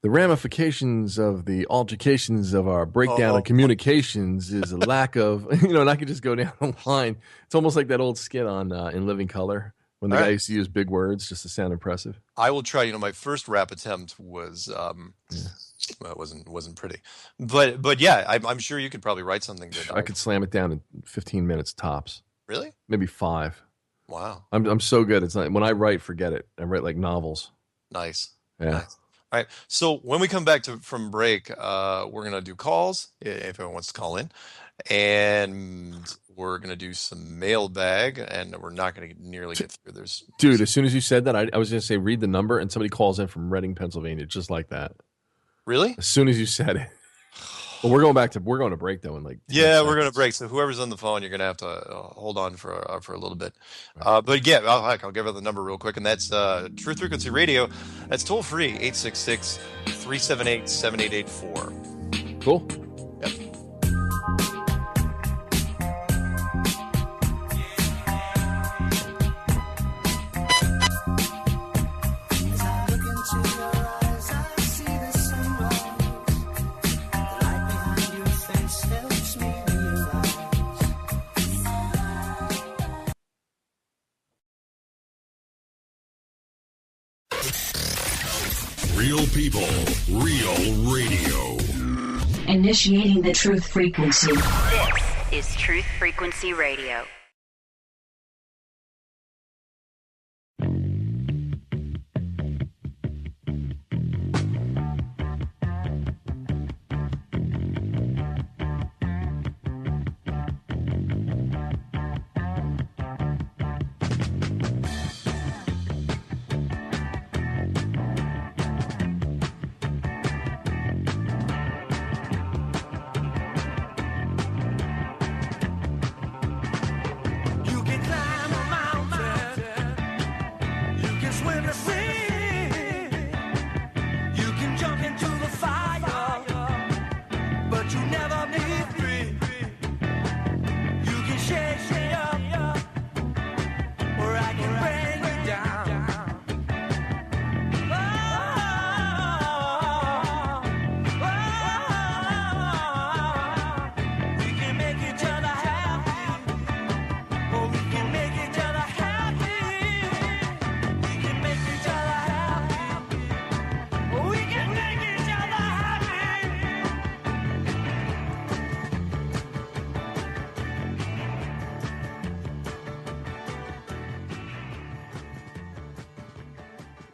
the ramifications of the altercations of our breakdown of communications is a lack of, and I could just go down the line. It's almost like that old skit on In Living Color when the guy used to use big words just to sound impressive.
I will try. My first rap attempt was, well, it wasn't pretty, but yeah, I'm sure you could probably write something good.
I could slam it down in 15 minutes tops.
Really?
Maybe 5.
Wow.
I'm so good. It's not, when I write, forget it. I write like novels.
Nice.
Yeah.
Nice. All right. So when we come back from break, we're going to do calls if anyone wants to call in, and we're going to do some mailbag, and we're not going to nearly get through. Dude,
as soon as you said that, I was going to say read the number, and somebody calls in from Reading, Pennsylvania, just like that.
Really?
As soon as you said it. Well, we're going to break though in like 10
Yeah, we're going to
seconds.
break. So whoever's on the phone, you're going to have to hold on for a little bit. But yeah, I'll give her the number real quick, and that's Truth Frequency Radio. That's toll free 866-378-7884.
Cool.
Yep.
Real people, real radio.
Initiating the truth frequency.
This is Truth Frequency Radio.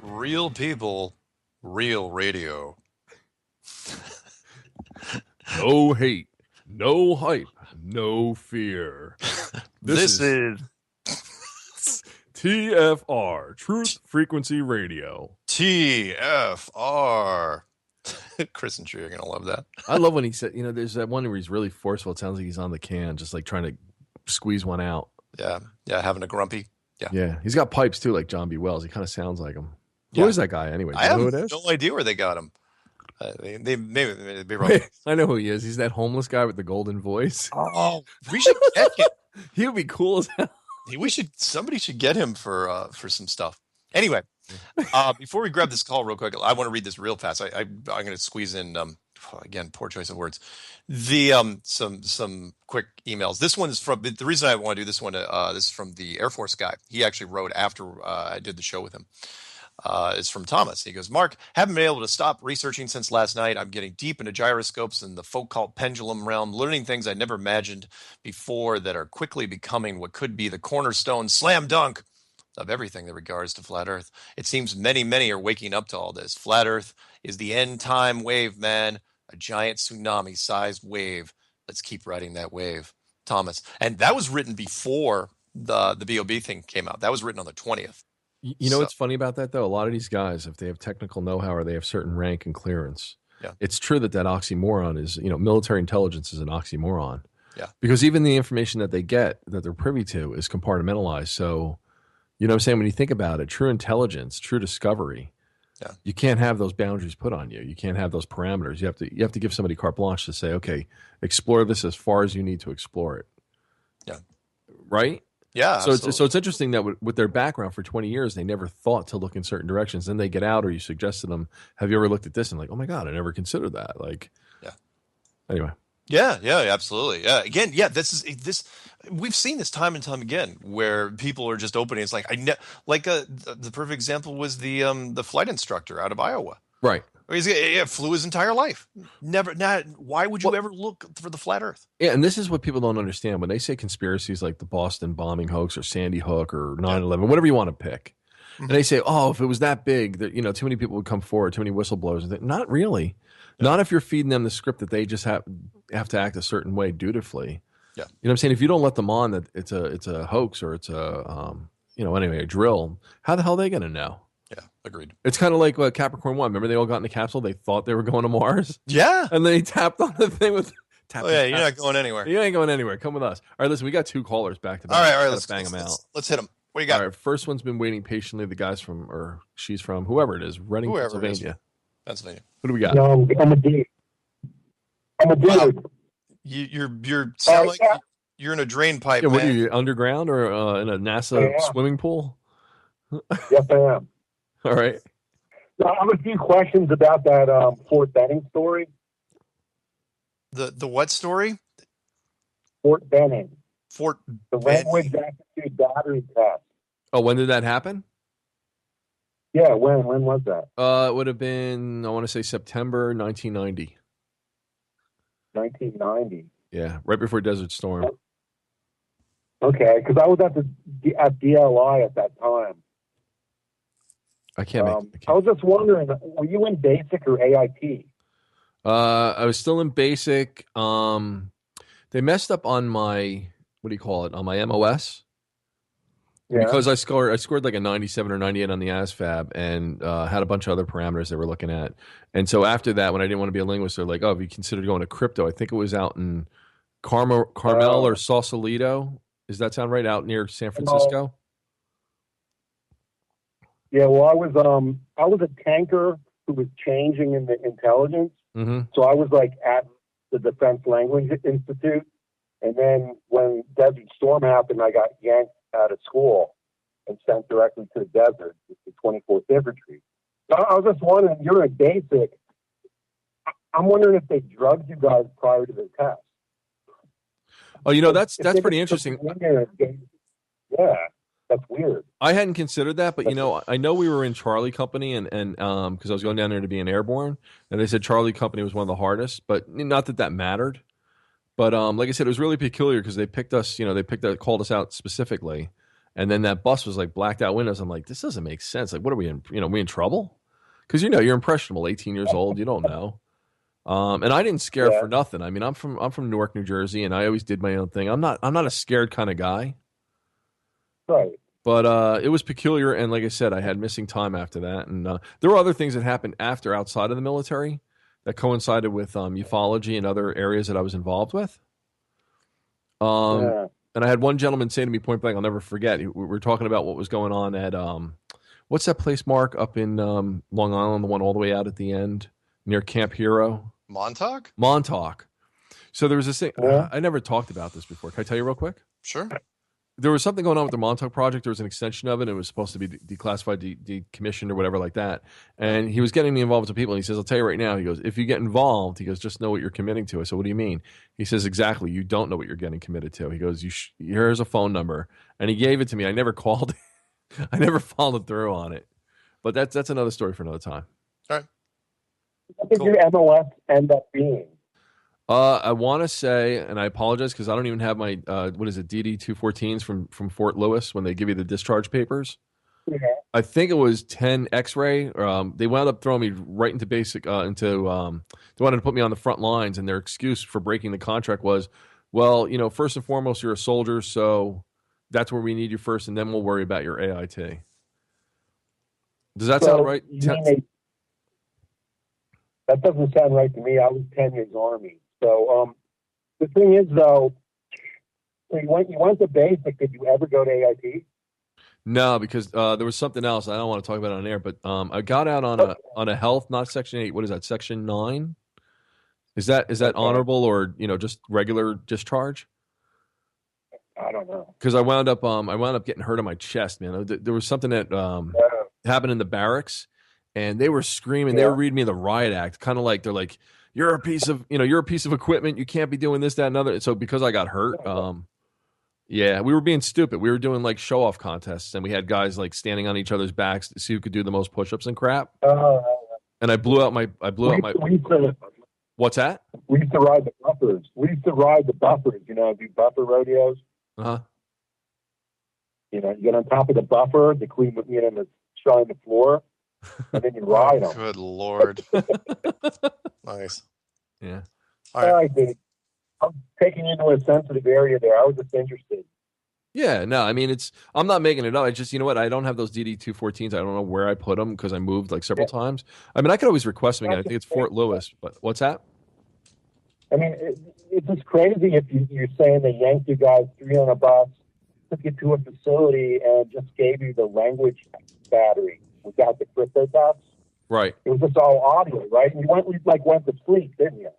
Real people, real radio.
No hate, no hype, no fear.
This is
TFR, Truth Frequency Radio.
TFR. Chris and Tree are going to love that.
I love when he said, there's that one where he's really forceful. It sounds like he's on the can, just like trying to squeeze one out.
Yeah, having a grumpy.
Yeah. He's got pipes too, like John B. Wells. He kind of sounds like him. Who is that guy anyway?
I have
who it is?
no idea where they got him. They maybe be wrong.
I know who he is. He's that homeless guy with the golden voice.
Oh, we should get him.
He would be cool as hell.
Somebody should get him for some stuff. Anyway, before we grab this call real quick, I want to read this real fast. I'm going to squeeze in again, poor choice of words. The some quick emails. This one is from the reason I want to do this one. This is from the Air Force guy. He actually wrote after I did the show with him. It's from Thomas. He goes, Mark, haven't been able to stop researching since last night. I'm getting deep into gyroscopes and the folk-cult pendulum realm, learning things I never imagined before that are quickly becoming what could be the cornerstone slam dunk of everything that regards to flat Earth. It seems many are waking up to all this. Flat Earth is the end time wave, man. A giant tsunami-sized wave. Let's keep riding that wave. Thomas. And that was written before the BOB thing came out. That was written on the 20th.
You know what's funny about that, though? A lot of these guys, if they have technical know-how or they have certain rank and clearance, it's true that oxymoron is, military intelligence is an oxymoron.
Yeah.
Because even the information that they get, that they're privy to, is compartmentalized. So, you know what I'm saying? When you think about it, true intelligence, true discovery, you can't have those boundaries put on you. You can't have those parameters. You have to give somebody carte blanche to say, okay, explore this as far as you need to explore it.
Yeah.
Right?
Yeah.
So it's interesting that with their background for 20 years, they never thought to look in certain directions. Then they get out, or you suggest to them, have you ever looked at this? And like, oh my God, I never considered that. Like, anyway.
Yeah, absolutely. Yeah. Again, this we've seen this time and time again where people are just opening. It's like, the perfect example was the flight instructor out of Iowa.
Right.
He flew his entire life. Why would you ever look for the flat Earth?
Yeah, and this is what people don't understand. When they say conspiracies like the Boston bombing hoax or Sandy Hook or 9/11, whatever you want to pick, and they say, oh, if it was that big, that too many people would come forward, too many whistleblowers. Not really. Yeah. Not if you're feeding them the script that they just have to act a certain way dutifully. Yeah. You know what I'm saying? If you don't let them on that it's a hoax or it's a a drill, how the hell are they going to know?
Yeah, agreed.
It's kind of like Capricorn 1. Remember they all got in the capsule? They thought they were going to Mars?
Yeah.
And then he tapped on the thing with... Tap,
Oh, yeah,
tap,
you're
tap.
not going anywhere.
You ain't going anywhere. Come with us. All right, listen, we got 2 callers back to back.
All right,
Let's bang them out.
Let's hit them. What do you got?
All right, first one's been waiting patiently. The guy's from, or she's from, whoever it is, Reading,
Whoever it is.
Pennsylvania.
Pennsylvania.
Who do we got?
No, I'm a dude. I'm a dude.
Wow. You sound like you're in a drain pipe,
Yeah, what are
man.
you, underground or in a NASA
Yeah.
swimming pool?
Yes, I am.
All right.
So I have a few questions about that Fort Benning story.
The what story?
Fort Benning,
Fort
the
Benning.
language aptitude battery test.
Oh, when did that happen?
Yeah, when was that?
It would have been, I want to say September 1990.
1990.
Yeah, right before Desert Storm.
Okay, because I was at DLI at that time.
I can't make it.
I was just wondering, were you in basic or AIT?
I was still in basic. They messed up on my, what do you call it, on my MOS.
Yeah.
Because I scored like a 97 or 98 on the ASVAB and had a bunch of other parameters they were looking at. And so after that, when I didn't want to be a linguist, they're like, oh, have you considered going to crypto? I think it was out in Carmel or Sausalito. Does that sound right? Out near San Francisco?
Yeah, well, I was a tanker who was changing in the intelligence.
Mm-hmm.
So I was like at the Defense Language Institute. And then when Desert Storm happened, I got yanked out of school and sent directly to the desert, the 24th Infantry. So I was just wondering, you're in basic. I'm wondering if they drugged you guys prior to the test.
Oh, that's pretty interesting.
Yeah, that's weird.
I hadn't considered that, but I know we were in Charlie Company and because I was going down there to be an airborne, and they said Charlie Company was one of the hardest, but not that mattered. But like I said, it was really peculiar because they picked us, called us out specifically, and then that bus was like blacked out windows. I'm like, this doesn't make sense. Like, what are we in? We in trouble? Because you're impressionable, 18 years old, you don't know. And I didn't scare for nothing. I mean, I'm from Newark, New Jersey, and I always did my own thing. I'm not a scared kind of guy.
Right.
But it was peculiar, and like I said, I had missing time after that, and there were other things that happened outside of the military that coincided with ufology and other areas that I was involved with. And I had one gentleman say to me point blank, I'll never forget. We were talking about what was going on at what's that place, Mark, up in Long Island, the one all the way out at the end near Camp Hero? Montauk. So there was this thing. I never talked about this before. Can I tell you real quick?
Sure.
There was something going on with the Montauk project. There was an extension of it. It was supposed to be declassified, decommissioned, or whatever like that. And he was getting me involved with people. And he says, I'll tell you right now. He goes, if you get involved, he goes, just know what you're committing to. I said, what do you mean? He says, exactly. You don't know what you're getting committed to. He goes, here's a phone number. And he gave it to me. I never called. I never followed through on it. But that's another story for another time.
All right.
What did your MLS end up being?
I want to say, and I apologize because I don't even have my DD 214s from Fort Lewis when they give you the discharge papers.
Yeah.
I think it was 10 X-ray. They wound up throwing me right into basic. They wanted to put me on the front lines, and their excuse for breaking the contract was, well, first and foremost, you're a soldier, so that's where we need you first, and then we'll worry about your AIT. Does that sound right?
That doesn't sound right to me. I was 10 years Army. So the thing is, though, you went to basic. Did you ever go to AIT?
No, because there was something else. I don't want to talk about it on air, but I got out on a health, not Section 8. What is that? Section 9? Is that honorable or just regular discharge?
I don't know.
Because I wound up getting hurt on my chest, man. There was something that happened in the barracks, and they were screaming. They were reading me the riot act, kind of like they're like, you're a piece of equipment. You can't be doing this, that, and other. So because I got hurt, we were being stupid. We were doing like show off contests, and we had guys like standing on each other's backs to see who could do the most push-ups and crap. And I blew out my. What's that?
We used to ride the buffers. Do buffer rodeos. You get on top of the buffer, the queen would and the shine the floor, and then you ride them.
Good Lord. Nice.
Yeah.
All right, dude. I'm taking you into a sensitive area there. I was just interested.
Yeah, no, I mean, I'm not making it up. I just, you know what? I don't have those DD-214s. I don't know where I put them because I moved like several times. I mean, I could always request them again. I think it's Fort Lewis, but what's that?
I mean, it's just crazy if you're saying they yanked you guys $300, took you to a facility and just gave you the language battery without the crypto tabs.
Right.
It was just all audio, right? And you went to sleep, didn't you?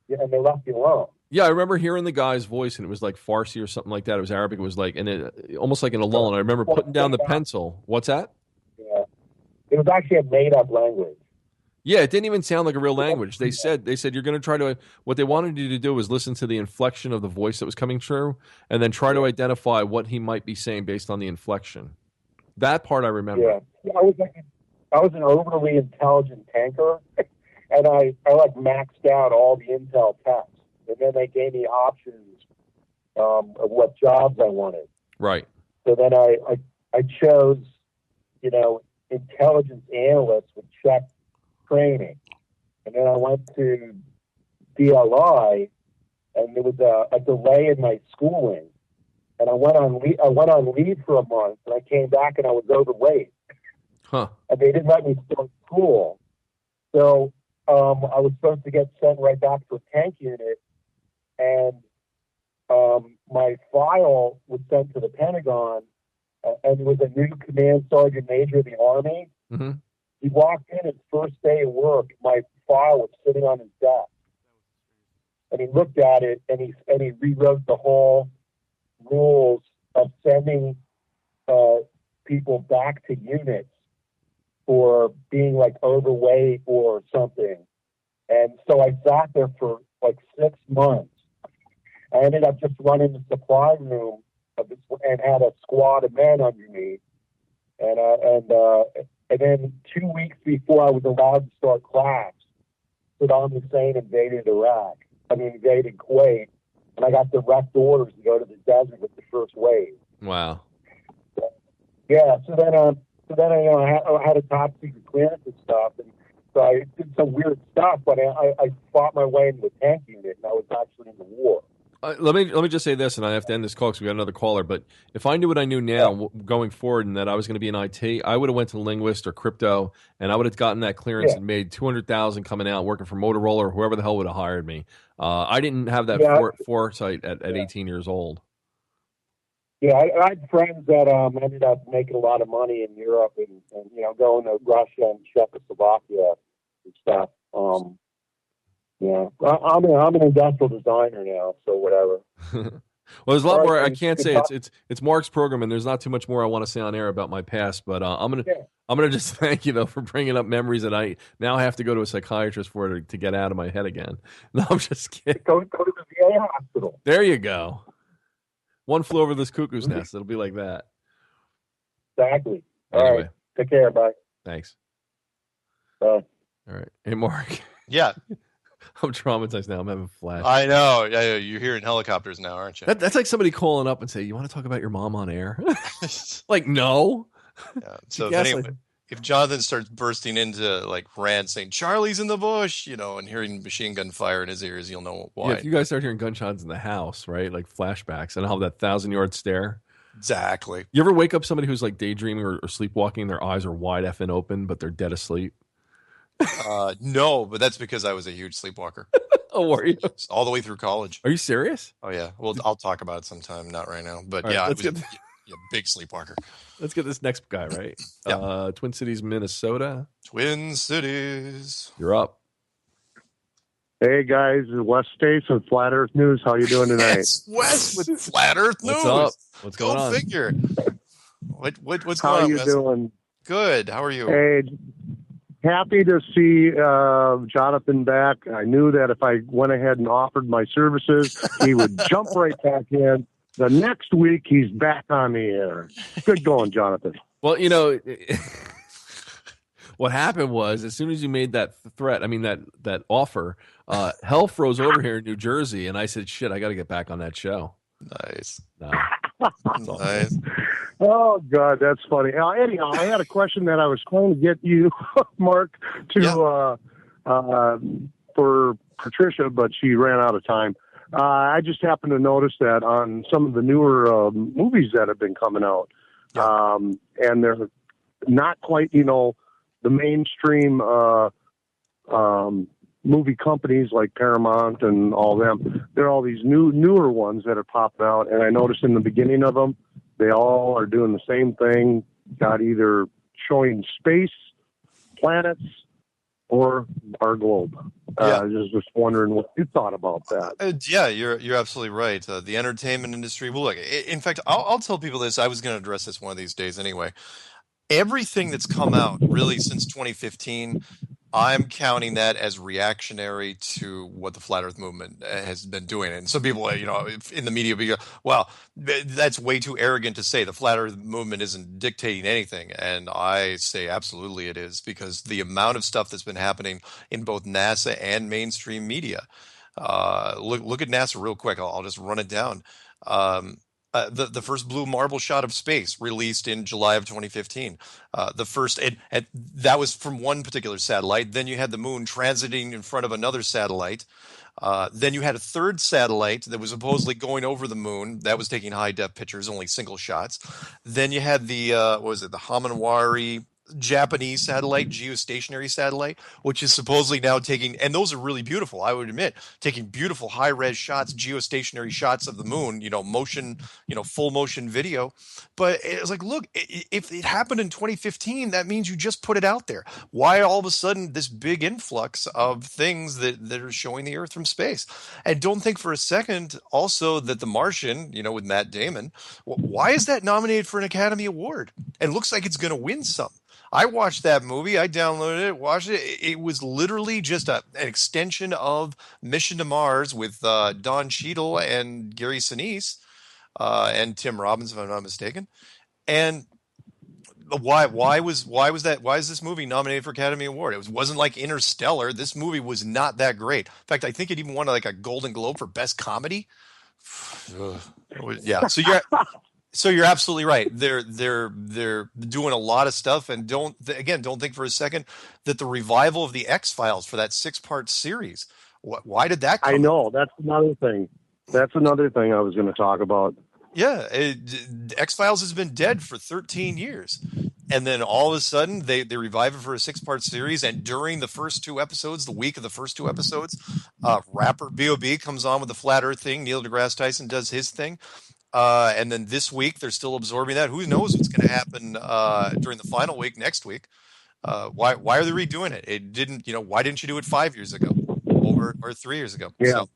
Yeah, and they left you alone.
Yeah, I remember hearing the guy's voice, and it was like Farsi or something like that. It was Arabic. It was like, and it almost like in a lull. And I remember putting down the pencil. What's that?
Yeah, it was actually a made-up language.
Yeah, it didn't even sound like a real language. They said you're going to try to. What they wanted you to do was listen to the inflection of the voice that was coming through, and then try to identify what he might be saying based on the inflection. That part I remember.
Yeah, I was an overly intelligent tanker, and I like maxed out all the intel tests. And then they gave me options of what jobs I wanted.
Right.
So then I chose, intelligence analyst with check training. And then I went to DLI, and there was a delay in my schooling. And I went on leave for a month, and I came back and I was overweight.
Huh.
And they didn't let me start school. So I was supposed to get sent right back to a tank unit. And my file was sent to the Pentagon, and it was a new command sergeant major of the Army.
Mm-hmm.
He walked in his first day of work. My file was sitting on his desk, and he looked at it, and he rewrote the whole rules of sending people back to units for being like overweight or something. And so I sat there for like 6 months. I ended up just running the supply room and had a squad of men under me. And then 2 weeks before I was allowed to start class, Saddam Hussein invaded Kuwait, and I got direct orders to go to the desert with the first wave.
Wow.
Yeah. So then I had a top secret clearance and stuff, and so I did some weird stuff. But I fought my way into the tank unit, and I was actually in the war.
Let me just say this, and I have to end this call because we got another caller. But if I knew what I knew now going forward, and that I was going to be in IT, I would have went to linguist or crypto, and I would have gotten that clearance and made $200,000 coming out working for Motorola or whoever the hell would have hired me. I didn't have that foresight at 18 years old.
Yeah, I had friends that ended up making a lot of money in Europe and going to Russia and Czechoslovakia and stuff. Yeah, I'm an industrial designer now, so whatever.
Well, there's a lot more. I can't say it's Mark's program, and there's not too much more I want to say on air about my past. But I'm gonna just thank you though for bringing up memories that I now have to go to a psychiatrist for to get out of my head again. No, I'm just kidding.
Go to the VA hospital.
There you go. One flew over this cuckoo's nest. It'll be like that.
Exactly.
Anyway.
All right. Take care. Bye.
Thanks.
Bye.
All right. Hey, Mark.
Yeah.
I'm traumatized now. I'm having flash.
I know. You're hearing helicopters now, aren't you?
That's like somebody calling up and say, "You want to talk about your mom on air?" Like, no.
Yeah. So if Johnathan starts bursting into like rants saying Charlie's in the bush, and hearing machine gun fire in his ears, you'll know why.
Yeah, if you guys start hearing gunshots in the house, right? Like flashbacks, and I'll have that 1,000-yard stare.
Exactly.
You ever wake up somebody who's like daydreaming or sleepwalking, their eyes are wide effing open, but they're dead asleep?
No, but that's because I was a huge sleepwalker.
Oh, were you?
All the way through college.
Are you serious?
Oh, yeah. Well, I'll talk about it sometime, not right now. But
right,
yeah, I was a big sleepwalker.
Let's get this next guy, right?
Yeah.
Twin Cities, Minnesota.
Twin Cities.
You're up.
Hey, guys. Wes States with Flat Earth News. How you doing tonight?
It's Wes with Flat Earth News.
What's up? What's going on?
Go figure. What's going on,
How you
Wes?
doing?
Good. How are you?
Hey, happy to see Johnathan back. I knew that if I went ahead and offered my services, he would jump right back in. The next week, he's back on the air. Good going, Johnathan.
Well, what happened was as soon as you made that threat, that offer, hell froze over here in New Jersey, and I said, "Shit, I got to get back on that show."
Nice.
No.
Nice.
Oh, God, that's funny. Anyhow, I had a question that I was trying to get you, Mark, to for Patricia, but she ran out of time. I just happened to notice that on some of the newer movies that have been coming out, and they're not quite, the mainstream movie companies like Paramount and all them. There are all these newer ones that are popping out, and I noticed in the beginning of them, they all are doing the same thing. Got either showing space, planets, or our globe. I was just wondering what you thought about that.
Yeah, you're absolutely right. The entertainment industry. Well, look. In fact, I'll tell people this. I was going to address this one of these days anyway. Everything that's come out really since 2015, I'm counting that as reactionary to what the flat Earth movement has been doing. And some people, in the media, be well, that's way too arrogant to say. The flat Earth movement isn't dictating anything, and I say absolutely it is, because the amount of stuff that's been happening in both NASA and mainstream media. Look at NASA real quick. I'll just run it down. The first blue marble shot of space released in July of 2015. The first, and that was from one particular satellite. Then you had the moon transiting in front of another satellite. Then you had a third satellite that was supposedly going over the moon. That was taking high-def pictures, only single shots. Then you had the, the Hamanwari Japanese satellite, geostationary satellite, which is supposedly now taking, and those are really beautiful, I would admit, taking beautiful high-res shots, geostationary shots of the moon, motion, full motion video. But it's like, look, if it happened in 2015, that means you just put it out there. Why all of a sudden this big influx of things that are showing the Earth from space? And don't think for a second also that The Martian, with Matt Damon, why is that nominated for an Academy Award? And looks like it's going to win some. I watched that movie. I downloaded it, watched it. It was literally just an extension of Mission to Mars with Don Cheadle and Gary Sinise and Tim Robbins, if I'm not mistaken. And why is this movie nominated for Academy Award? It wasn't like Interstellar. This movie was not that great. In fact, I think it even won like a Golden Globe for Best Comedy. Yeah. So you're absolutely right. They're doing a lot of stuff, and don't think for a second that the revival of the X-Files for that 6-part series. Why did that come?
I know, that's another thing. That's another thing I was going to talk about.
Yeah, X-Files has been dead for 13 years. And then all of a sudden, they revive it for a 6-part series. And during the first 2 episodes, the week of the first 2 episodes, rapper B.O.B. comes on with the Flat Earth thing. Neil deGrasse Tyson does his thing. And then this week, they're still absorbing that. Who knows what's going to happen during the final week next week? Why are they redoing it? It didn't, why didn't you do it 5 years ago or 3 years ago?
Yeah.
So,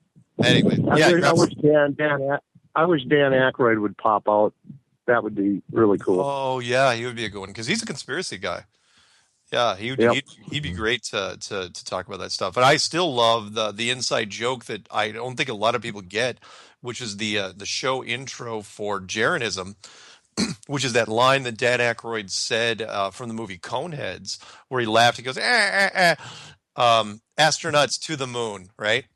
anyway,
I wish Dan Aykroyd would pop out. That would be really cool.
Oh yeah, he would be a good one because he's a conspiracy guy. Yeah, he'd be great to talk about that stuff. But I still love the inside joke that I don't think a lot of people get, which is the show intro for Jeranism, which is that line that Dan Aykroyd said from the movie Coneheads, where he laughed. He goes, astronauts to the moon, right?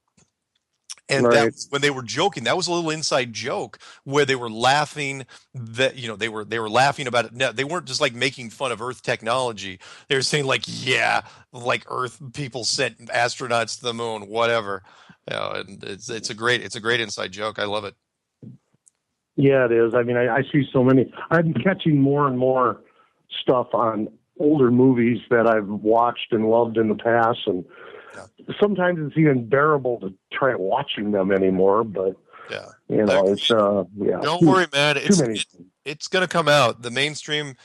And
right.
That was, when they were joking, that was a little inside joke where they were laughing that, they were laughing about it. No, they weren't just like making fun of Earth technology. They were saying like, yeah, like Earth people sent astronauts to the moon, whatever. And it's a great inside joke. I love it.
Yeah, it is. I mean, I see so many. I'm catching more and more stuff on older movies that I've watched and loved in the past, and sometimes it's even bearable to try watching them anymore. But it's
Don't worry, man. It's going to come out. The mainstream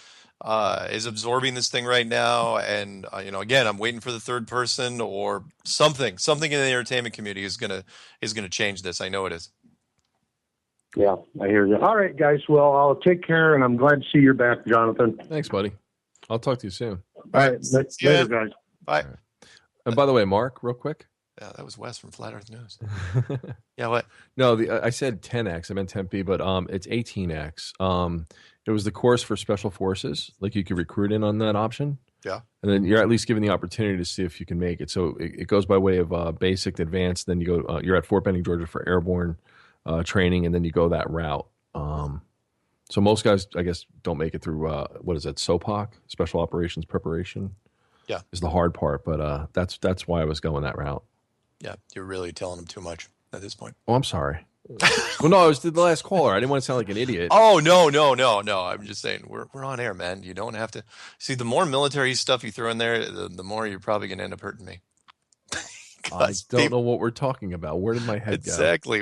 is absorbing this thing right now, and again, I'm waiting for the third person or something. Something in the entertainment community is going to change this. I know it is.
Yeah, I hear you. All right, guys. Well, I'll take care, and I'm glad to see you're back, Johnathan.
Thanks, buddy. I'll talk to you soon.
All right. Later, guys.
Bye.
Right. And by the way, Mark, real quick.
Yeah, that was Wes from Flat Earth News. Yeah, what?
No, I said 10X. I meant 10P, but it's 18X. It was the course for special forces. Like you could recruit in on that option.
Yeah.
And then you're at least given the opportunity to see if you can make it. So it goes by way of basic, advanced. Then you go. You're at Fort Benning, Georgia, for airborne training, and then you go that route. So most guys, I guess, don't make it through. What is it? SOPOC, Special Operations Preparation.
Yeah,
is the hard part, but that's why I was going that route.
Yeah, you're really telling them too much. at this point.
Oh, I'm sorry. Well, no, I was the last caller. I didn't want to sound like an idiot.
Oh, no. I'm just saying we're on air, man. You don't have to. See, the more military stuff you throw in there, the more you're probably going to end up hurting me.
I don't know what we're talking about. Where did my head go?
Exactly.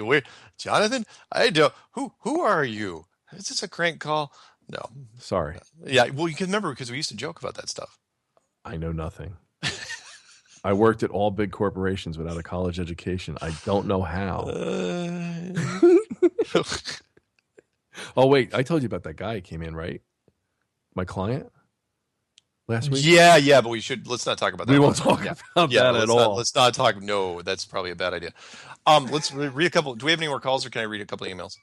Johnathan, I don't. Who are you? Is this a crank call? No.
Sorry.
Yeah. Well, you can remember because we used to joke about that stuff.
I know nothing. I worked at all big corporations without a college education. I don't know how. Oh, wait. I told you about that guy who came in, right? My client last week?
Yeah, but let's not talk about that.
We won't talk about that at all.
Let's not talk. No, that's probably a bad idea. Let's read a couple. Do we have any more calls or can I read a couple of emails?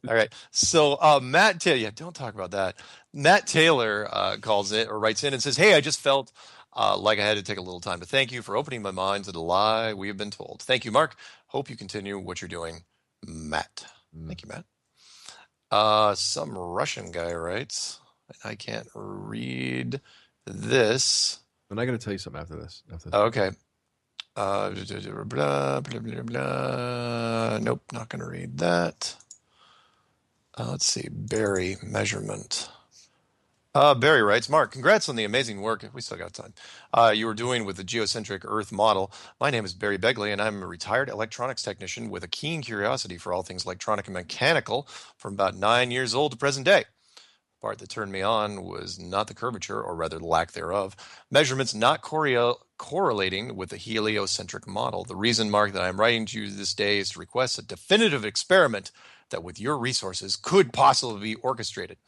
All right. So, Matt Taylor, don't talk about that. Matt Taylor calls in or writes in and says, "Hey, I just felt like I had to take a little time to thank you for opening my mind to the lie we have been told. Thank you, Mark. Hope you continue what you're doing, Matt." Thank you, Matt. Some Russian guy writes, I can't read this.
And I got to tell you something after this.
Okay. Blah, blah, blah, blah, blah. Nope, not going to read that. Let's see. Barry, measurement. Barry writes, Mark, congrats on the amazing work. We still got time. You were doing with the geocentric Earth model. My name is Barry Begley, and I'm a retired electronics technician with a keen curiosity for all things electronic and mechanical from about 9 years old to present day. The part that turned me on was not the curvature, or rather lack thereof, measurements not correlating with the heliocentric model. The reason, Mark, that I'm writing to you this day is to request a definitive experiment that with your resources could possibly be orchestrated.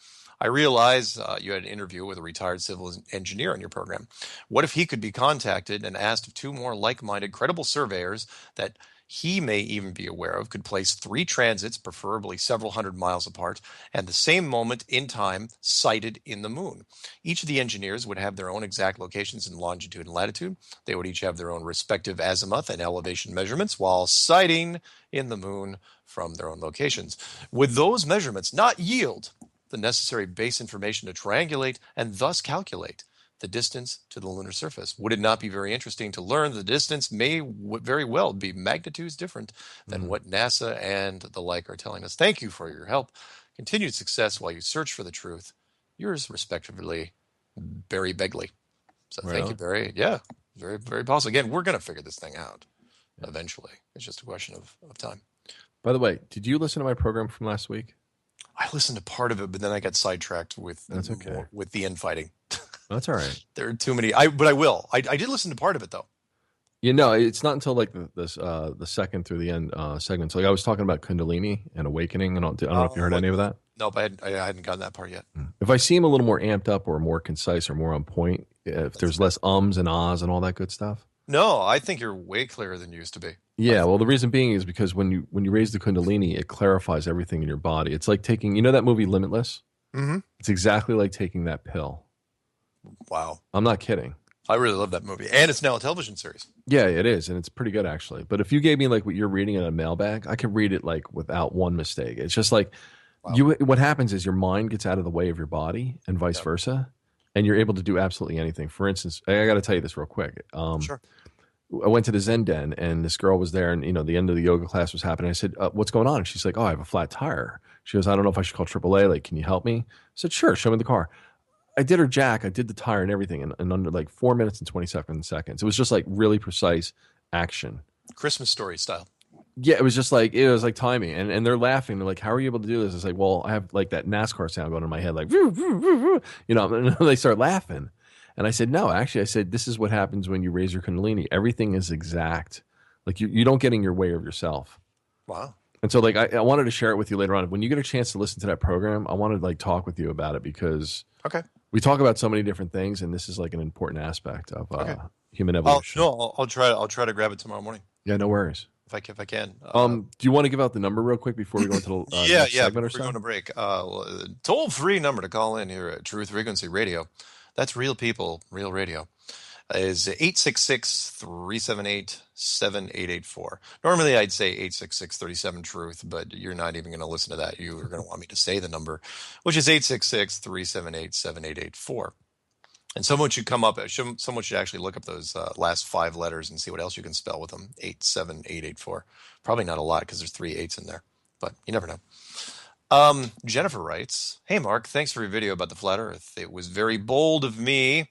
I realize you had an interview with a retired civil engineer on your program. What if he could be contacted and asked if two more like-minded, credible surveyors that he may even be aware of could place three transits, preferably several hundred miles apart, and the same moment in time sighted in the moon? Each of the engineers would have their own exact locations in longitude and latitude. They would each have their own respective azimuth and elevation measurements while sighting in the moon from their own locations. Would those measurements not yield the necessary base information to triangulate and thus calculate the distance to the lunar surface? Would it not be very interesting to learn the distance may very well be magnitudes different than what NASA and the like are telling us? Thank you for your help. Continued success while you search for the truth. Yours, respectively, Barry Begley. So thank you, Barry. Yeah, very, very possible. Again, we're going to figure this thing out eventually. It's just a question of time.
By the way, did you listen to my program from last week?
I listened to part of it, but then I got sidetracked with with the infighting.
That's all right.
There are too many. But I will. I did listen to part of it though.
You know, it's not until like the second through the end segments. Like I was talking about Kundalini and awakening, and I don't know if you heard any of that.
Nope, I hadn't gotten that part yet.
If I seem a little more amped up or more concise or more on point, if there's less ums and ahs and all that good stuff.
No, I think you're way clearer than you used to be.
Yeah, well, the reason being is because when you raise the Kundalini, it clarifies everything in your body. It's like taking, you know, that movie Limitless.
Mm-hmm.
It's exactly like taking that pill.
Wow,
I'm not kidding.
I really love that movie, and it's now a television series.
Yeah, it is, and it's pretty good actually. But if you gave me like what you're reading in a mailbag, I could read it like without one mistake. It's just like what happens is your mind gets out of the way of your body, and vice versa, and you're able to do absolutely anything. For instance, I got to tell you this real quick.
Sure.
I went to the Zen Den, and this girl was there, and you know the end of the yoga class was happening. I said, "What's going on?" And she's like, "Oh, I have a flat tire." She goes, "I don't know if I should call AAA. Like, can you help me?" I said, "Sure. Show me the car." I did her jack. I did the tire and everything in under like 4 minutes and 27 seconds. It was just like really precise action.
Christmas Story style.
Yeah, it was timing, and they're laughing. They're like, "How are you able to do this?" It's like, well, I have like that NASCAR sound going in my head, like, you know. And they start laughing. And I said, no, actually, I said, this is what happens when you raise your Kundalini. Everything is exact. Like you don't get in your way of yourself.
Wow.
And so like, I wanted to share it with you later on. When you get a chance to listen to that program, I wanted to like talk with you about it because we talk about so many different things. And this is like an important aspect of human evolution.
I'll try to grab it tomorrow morning.
Yeah, no worries.
If I can.
Do you want to give out the number real quick before we go into the next segment or so?
We're going to break. Toll-free number to call in here at Truth Frequency Radio. That's real people, real radio. Is 866-378-7884. Normally I'd say 866-37-TRUTH, but you're not even going to listen to that. You are going to want me to say the number, which is 866-378-7884. And someone should actually look up those last 5 letters and see what else you can spell with them. 87884. Probably not a lot because there's 3 8s in there, but you never know. Jennifer writes, "Hey Mark, thanks for your video about the flat Earth. It was very bold of me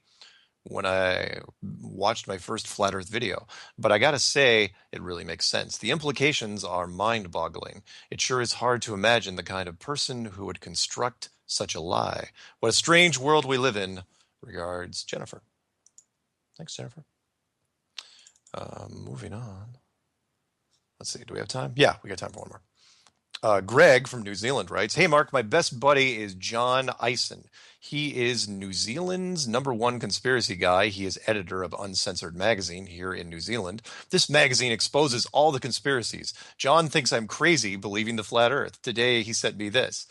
when I watched my first flat Earth video, but I gotta say, it really makes sense. The implications are mind-boggling. It sure is hard to imagine the kind of person who would construct such a lie. What a strange world we live in. Regards, Jennifer." Thanks, Jennifer. Moving on. Let's see, do we have time? Yeah, we got time for one more. Greg from New Zealand writes, "Hey Mark, my best buddy is John Eisen. He is New Zealand's #1 conspiracy guy. He is editor of Uncensored magazine here in New Zealand. This magazine exposes all the conspiracies. John thinks I'm crazy believing the flat Earth. Today he sent me this."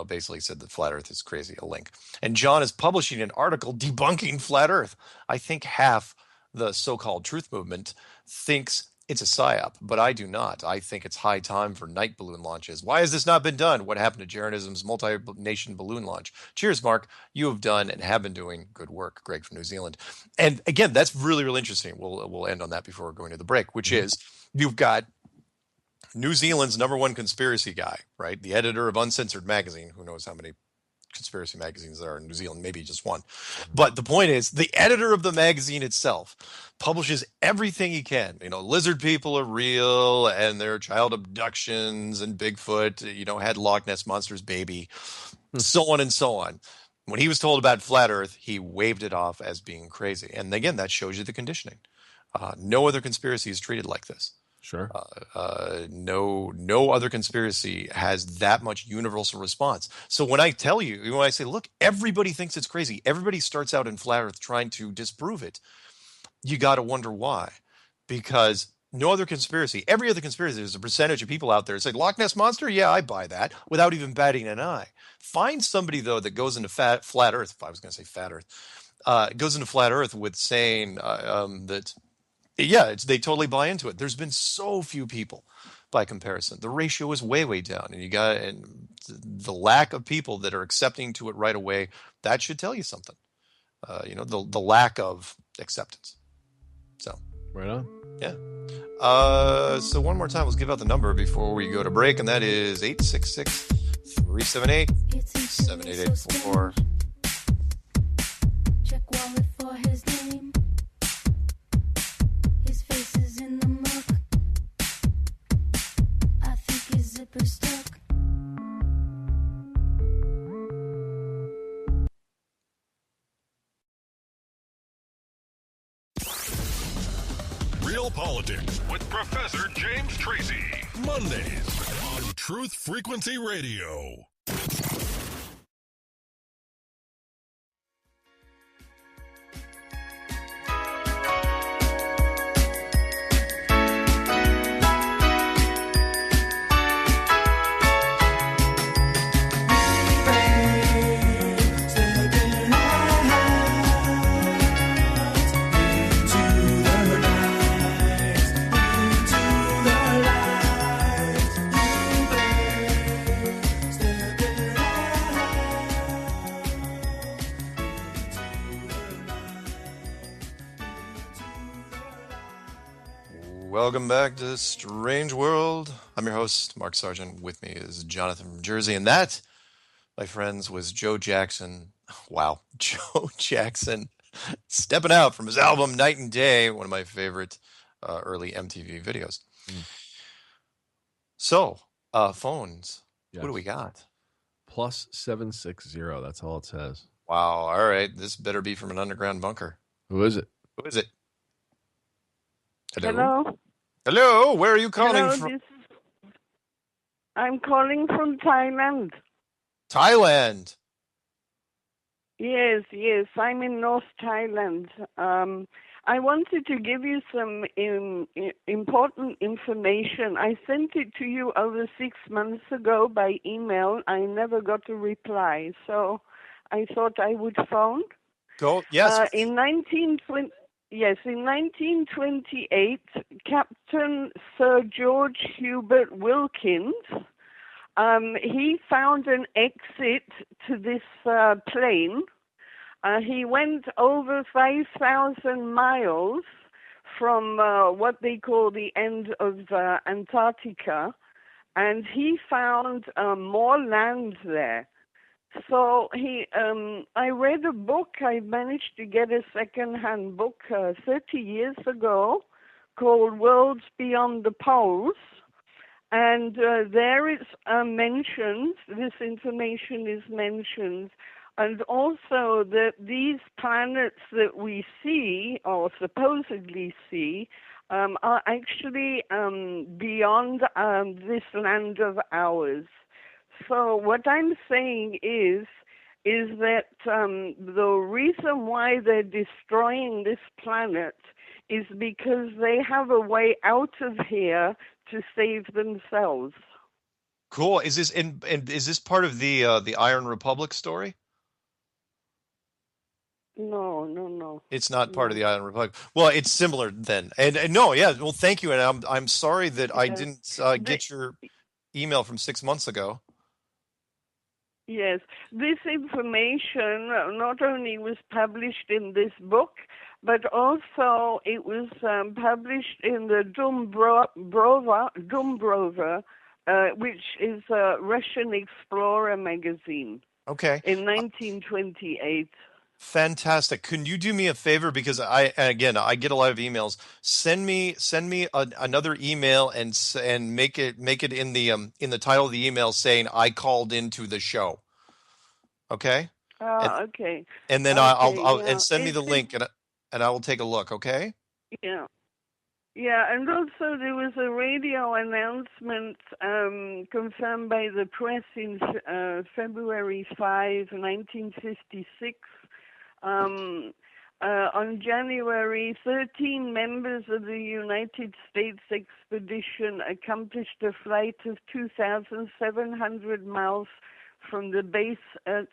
Basically said that flat Earth is crazy, a link. "And John is publishing an article debunking flat Earth. I think half the so-called truth movement thinks it's a psyop, but I do not. I think it's high time for night balloon launches. Why has this not been done? What happened to Jeranism's multi-nation balloon launch? Cheers, Mark. You have done and have been doing good work." Greg from New Zealand. And again, that's really, really interesting. We'll end on that before we're going to the break, which is you've got New Zealand's #1 conspiracy guy, right? The editor of Uncensored magazine. Who knows how many conspiracy magazines there are in New Zealand, maybe just one. But the point is, the editor of the magazine itself publishes everything he can. Lizard people are real, and there are child abductions, and Bigfoot, had Loch Ness Monster's baby, so on and so on. When he was told about flat Earth, he waved it off as being crazy. And again, that shows you the conditioning. No other conspiracy is treated like this.
Sure.
No other conspiracy has that much universal response. So when I say, look, everybody thinks it's crazy. Everybody starts out in flat Earth trying to disprove it. You got to wonder why. Because no other conspiracy, every other conspiracy, there's a percentage of people out there that say, Loch Ness Monster? Yeah, I buy that, without even batting an eye. Find somebody, though, that goes into flat Earth, if I was going to say fat Earth, goes into flat Earth with saying that, yeah, they totally buy into it. There's been so few people by comparison. The ratio is way, way down. And the lack of people that are accepting to it right away, that should tell you something. The lack of acceptance. So.
Right on.
Yeah. So one more time, let's give out the number before we go to break, and that is 866-378-7884.
Check wallet for his name. His face is in the muck. I think his zipper's stuck.
Real Politics with Professor James Tracy. Mondays on Truth Frequency Radio.
Welcome back to Strange World. I'm your host, Mark Sargent. With me is Johnathan from Jersey. And that, my friends, was Joe Jackson. Wow. Joe Jackson stepping out from his album Night and Day, one of my favorite early MTV videos. So, phones. Yes. What do we got?
+760. That's all it says.
Wow. All right. This better be from an underground bunker.
Who is it?
Who is it?
Hello.
Hello. Where are you calling from?
I'm calling from Thailand.
Thailand.
Yes. I'm in North Thailand. I wanted to give you some important information. I sent it to you over 6 months ago by email. I never got a reply, so I thought I would phone.
Go. Yes.
In 1928, Captain Sir George Hubert Wilkins, he found an exit to this plane He went over 5,000 miles from what they call the end of Antarctica, and he found more land there. So I read a book. I managed to get a second-hand book 30 years ago called Worlds Beyond the Poles. And there is mentioned, this information is mentioned, and also that these planets that we see, or supposedly see, are actually beyond this land of ours. So what I'm saying is that the reason why they're destroying this planet is because they have a way out of here to save themselves.
Cool. Is this is this part of the Iron Republic story?
No.
It's not part of the Iron Republic. Well, it's similar then. And no, yeah. Well, thank you. And I'm sorry that I didn't get your email from 6 months ago.
Yes, this information not only was published in this book, but also it was published in the Dumbrover, which is a Russian explorer magazine.
Okay.
In 1928.
Fantastic. Can you do me a favor, because I get a lot of emails. Send me another email and make it in the title of the email saying I called into the show. Okay?
Okay.
And then I'll and send me the link and I will take a look, okay?
Yeah. Yeah, and also there was a radio announcement confirmed by the press in February 5, 1956. On January, 13 members of the United States expedition accomplished a flight of 2,700 miles from the base at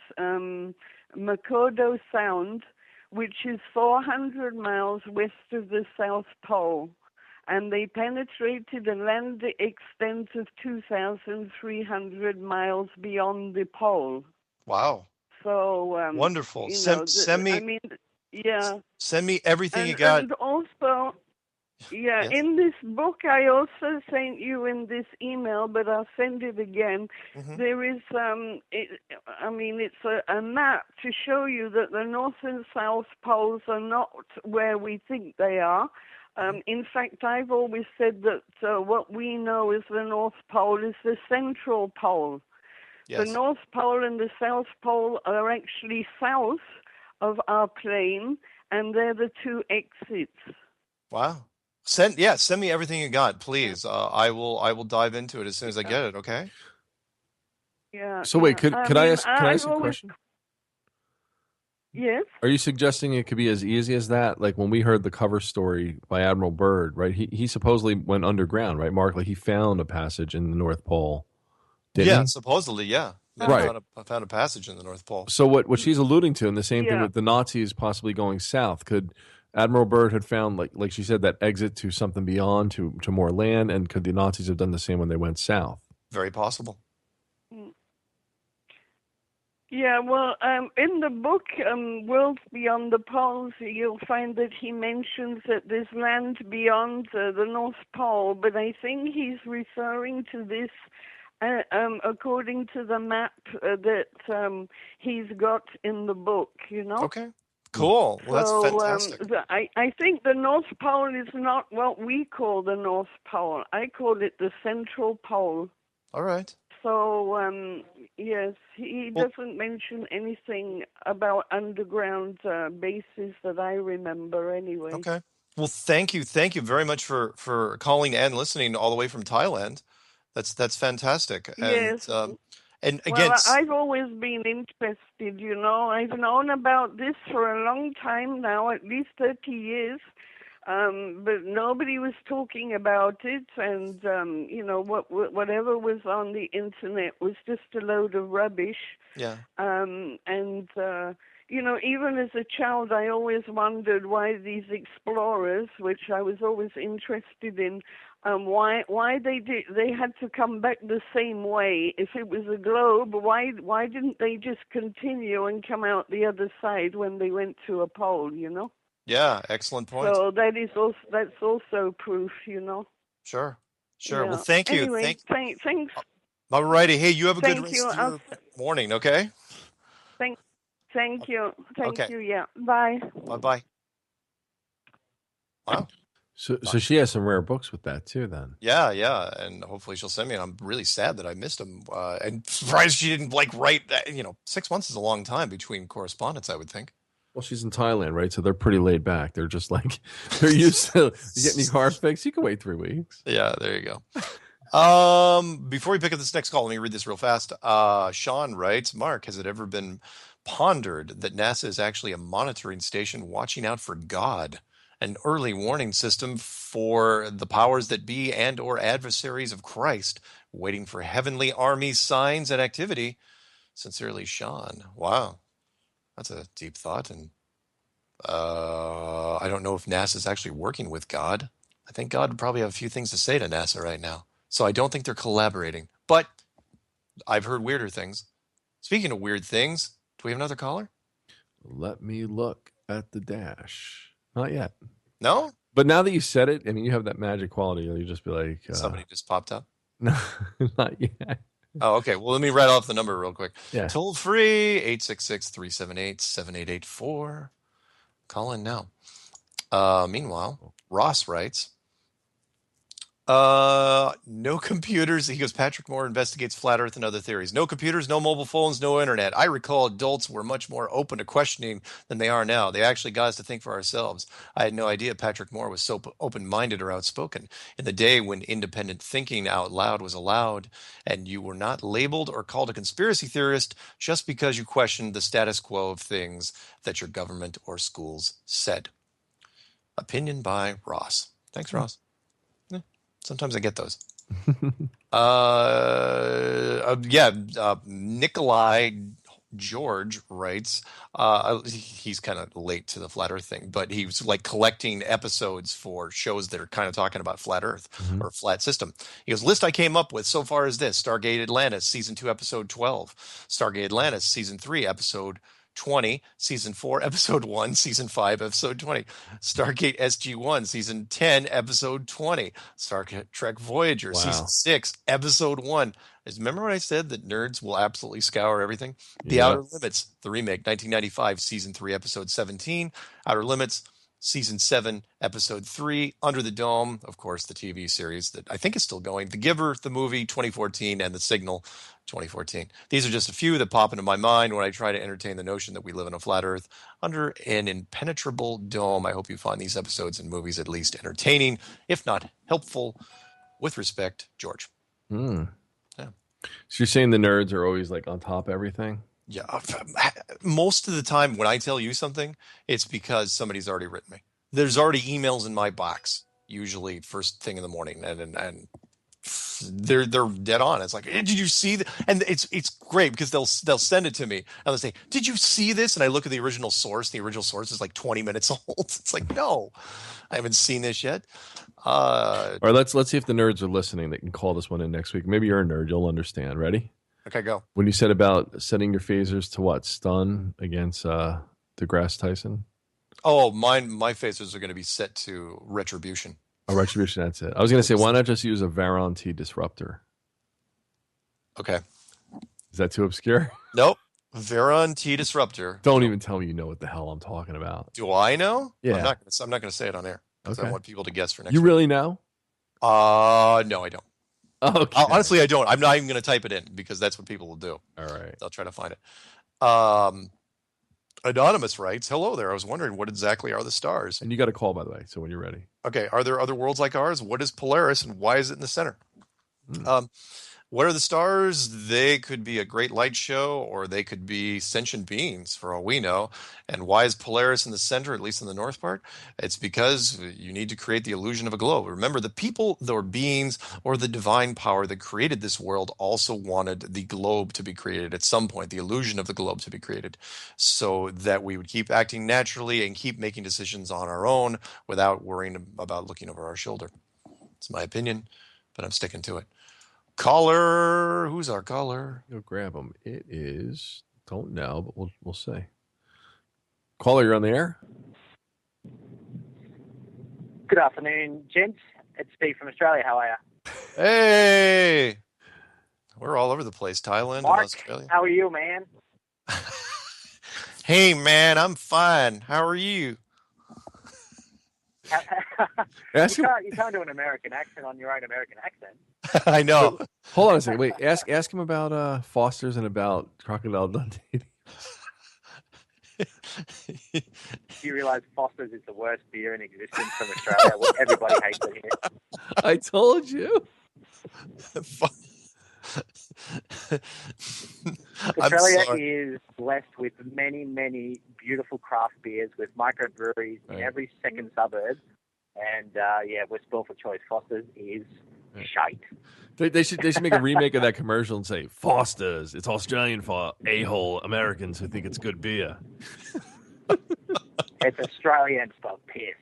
Makoto Sound, which is 400 miles west of the South Pole. And they penetrated a land extent of 2,300 miles beyond the pole.
Wow.
So
wonderful.
Send me.
Send me everything you got.
And also, yes. In this book, I also sent you in this email, but I'll send it again. Mm-hmm. There is, it's a map to show you that the North and South poles are not where we think they are. In fact, I've always said that what we know as the North Pole is the central pole. Yes. The North Pole and the South Pole are actually south of our plane, and they're the two exits.
Wow. Send me everything you got, please. I will dive into it as soon as I get it, okay?
Yeah.
So wait, could I ask a question?
Yes.
Are you suggesting it could be as easy as that? Like when we heard the cover story by Admiral Byrd, right? He supposedly went underground, right, Mark? Like he found a passage in the North Pole. Didn't he?
Supposedly, yeah.
Right.
I found a passage in the North Pole.
So what she's alluding to, and the same thing with the Nazis possibly going south, could Admiral Byrd had found, like she said, that exit to something beyond, to more land, and could the Nazis have done the same when they went south?
Very possible.
Yeah, well, in the book, Worlds Beyond the Poles, you'll find that he mentions that there's land beyond the North Pole, but I think he's referring to this according to the map that he's got in the book, you know?
Okay. Cool. Well,
so,
that's fantastic.
I think the North Pole is not what we call the North Pole. I call it the Central Pole.
All right.
So, yes, he doesn't mention anything about underground bases that I remember anyway.
Okay. Well, thank you very much for calling and listening all the way from Thailand. That's fantastic.
Yes.
And again,
I've always been interested, you know. I've known about this for a long time now, at least 30 years. But nobody was talking about it, and whatever was on the internet was just a load of rubbish.
Yeah.
even as a child, I always wondered why these explorers, which I was always interested in, why they had to come back the same way. If it was a globe, why didn't they just continue and come out the other side when they went to a pole?
Yeah, excellent point.
So that's also proof.
Sure.
Yeah.
Well, thank you.
Anyway, thanks.
All righty. Hey, you have a good
Thank
rest
you.
of your morning, okay?
Thank you. Thank
Okay.
you. Yeah. Bye.
Bye-bye. Wow.
So she has some rare books with that too, then.
Yeah, and hopefully she'll send me. And I'm really sad that I missed them, and surprised she didn't write that. 6 months is a long time between correspondence, I would think.
Well, she's in Thailand, right? So they're pretty laid back. They're just they're used to getting your car fixed. You can wait 3 weeks.
Yeah, there you go. Before we pick up this next call, let me read this real fast. Sean writes, Mark, has it ever been pondered that NASA is actually a monitoring station watching out for God, an early warning system for the powers that be and or adversaries of Christ, waiting for heavenly army signs and activity? Sincerely, Sean. Wow. That's a deep thought. And I don't know if NASA is actually working with God. I think God would probably have a few things to say to NASA right now. So I don't think they're collaborating. But I've heard weirder things. Speaking of weird things, do we have another caller?
Let me look at the dash. Not yet.
No?
But now that you said it, you have that magic quality. You'll just be like...
Somebody just popped up?
No, not yet.
Oh, okay. Well, let me write off the number real quick.
Yeah.
Toll free, 866-378-7884. Call in now. Meanwhile, Ross writes, no computers. He goes, Patrick Moore investigates flat earth and other theories. No computers, no mobile phones, no internet. I recall adults were much more open to questioning than they are now. They actually got us to think for ourselves. I had no idea Patrick Moore was so open-minded or outspoken. In the day when independent thinking out loud was allowed and you were not labeled or called a conspiracy theorist just because you questioned the status quo of things that your government or schools said. Opinion by Ross. Thanks, Ross. Sometimes I get those. Nikolai George writes, he's kind of late to the flat earth thing, but he was collecting episodes for shows that are kind of talking about flat earth or flat system. He goes, list I came up with so far is this: Stargate Atlantis, season 2, episode 12, Stargate Atlantis, season 3, episode 20, season 4, episode 1, season 5, episode 20, Stargate SG-1, season 10, episode 20, Star Trek Voyager, season 6, episode 1. Remember when I said that nerds will absolutely scour everything? The Outer Limits, the remake, 1995, season 3, episode 17, Outer Limits, season 7, episode 3, Under the Dome, of course, the TV series that I think is still going, The Giver, the movie, 2014, and The Signal, 2014. These are just a few that pop into my mind when I try to entertain the notion that we live in a flat earth under an impenetrable dome. I hope you find these episodes and movies at least entertaining, if not helpful. With respect, George.
Yeah. So you're saying the nerds are always on top of everything?
Yeah. Most of the time when I tell you something, it's because somebody's already written me. There's already emails in my box, usually first thing in the morning, and they're dead on. It's like, hey, did you see that? And it's great because they'll send it to me and they'll say, did you see this? And I look at the original source. The original source is 20 minutes old. It's like, no, I haven't seen this yet.
All right, let's see if the nerds are listening. They can call this one in next week. Maybe you're a nerd. You'll understand. Ready?
Okay, go.
When you said about setting your phasers to what? Stun against DeGrasse Tyson?
Oh, my phasers are going to be set to retribution.
Oh, retribution, that's it. I was going to say, why not just use a Varon T disruptor?
Okay.
Is that too obscure?
Nope. Varon T disruptor.
Don't even tell me you know what the hell I'm talking about.
Do I know?
Yeah.
I'm not going to say it on air because I want people to guess for next
You
week.
really know?
No, I don't.
Okay.
Honestly, I don't. I'm not even going to type it in because that's what people will do.
All right.
They'll try to find it. Anonymous writes, hello there. I was wondering what exactly are the stars?
And you got a call, by the way, so when you're ready.
Okay. Are there other worlds like ours? What is Polaris and why is it in the center? What are the stars? They could be a great light show, or they could be sentient beings, for all we know. And why is Polaris in the center, at least in the north part? It's because you need to create the illusion of a globe. Remember, the people, or beings, or the divine power that created this world also wanted the globe to be created at some point, the illusion of the globe to be created, so that we would keep acting naturally and keep making decisions on our own without worrying about looking over our shoulder. It's my opinion, but I'm sticking to it. Caller, who's our caller?
Go grab him. It is, don't know, but we'll say. Caller, you're on the air.
Good afternoon, gents. It's Steve from Australia. How are you?
Hey, we're all over the place. Thailand
Mark,
and Australia.
how are you, man?
Hey, man, I'm fine. How are you?
You can't do an American accent on your own American accent.
I know.
Wait, hold on a second. Wait, ask him about Foster's and about Crocodile Dundee.
Do you realize Foster's is the worst beer in existence from Australia? Well, everybody hates it here.
I told you.
Australia is blessed with many, many beautiful craft beers with microbreweries in every second suburb. And, we're spoiled for choice. Foster's is shite.
They should make a remake of that commercial and say, Foster's, it's Australian for a-hole Americans who think it's good beer.
It's Australian spelled piss.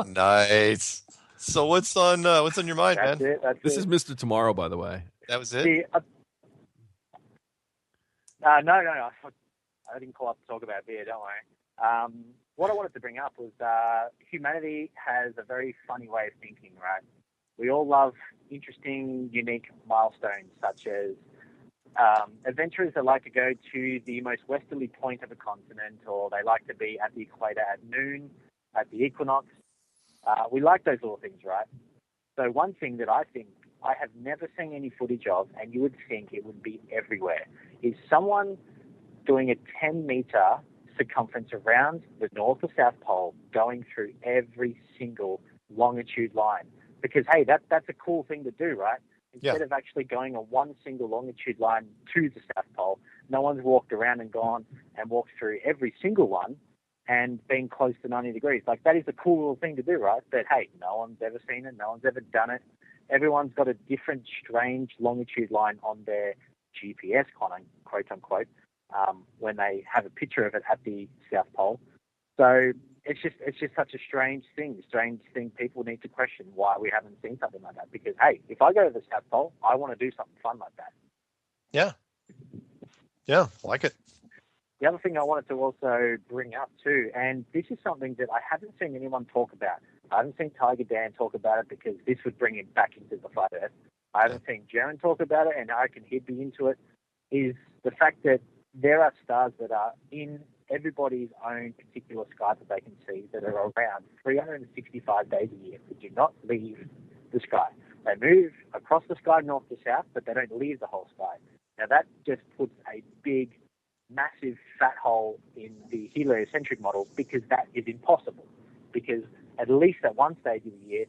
Nice. So what's on your mind,
That's
man?
it.
This is Mr. Tomorrow, by the way.
That was it?
No. I didn't call up to talk about beer, don't worry. What I wanted to bring up was humanity has a very funny way of thinking, right? We all love interesting, unique milestones, such as adventurers that like to go to the most westerly point of a continent, or they like to be at the equator at noon, at the equinox. We like those little things, right? So one thing that I think I have never seen any footage of, and you would think it would be everywhere, is someone doing a 10-meter circumference around the North or South Pole, going through every single longitude line. Because, hey, that's a cool thing to do, right? Instead of actually going on one single longitude line to the South Pole, no one's walked around and gone and walked through every single one and being close to 90 degrees. Like, that is a cool little thing to do, right? But, hey, no one's ever seen it. No one's ever done it. Everyone's got a different strange longitude line on their GPS, quote unquote, when they have a picture of it at the South Pole. So it's just such a strange thing people need to question why we haven't seen something like that. Because, hey, if I go to the South Pole, I want to do something fun like that.
Yeah, like it.
The other thing I wanted to also bring up too, and this is something that I haven't seen anyone talk about. I haven't seen Tiger Dan talk about it because this would bring him back into the flat Earth. I haven't seen Jaron talk about it, and I reckon he'd be into it, is the fact that there are stars that are in everybody's own particular sky that they can see that are around 365 days a year that do not leave the sky. They move across the sky north to south, but they don't leave the whole sky. Now that just puts a big, massive fat hole in the heliocentric model, because that is impossible. Because at least at one stage of the year,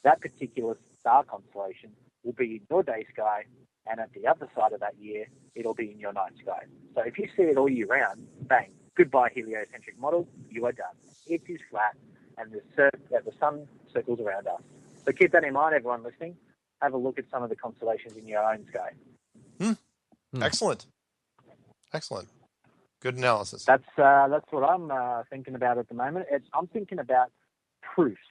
that particular star constellation will be in your day sky, and at the other side of that year, it'll be in your night sky. So if you see it all year round, bang, goodbye heliocentric model, you are done. It is flat, and the sun circles around us. So keep that in mind, everyone listening. Have a look at some of the constellations in your own sky.
Excellent. Good analysis.
That's what I'm thinking about at the moment. I'm thinking about proofs,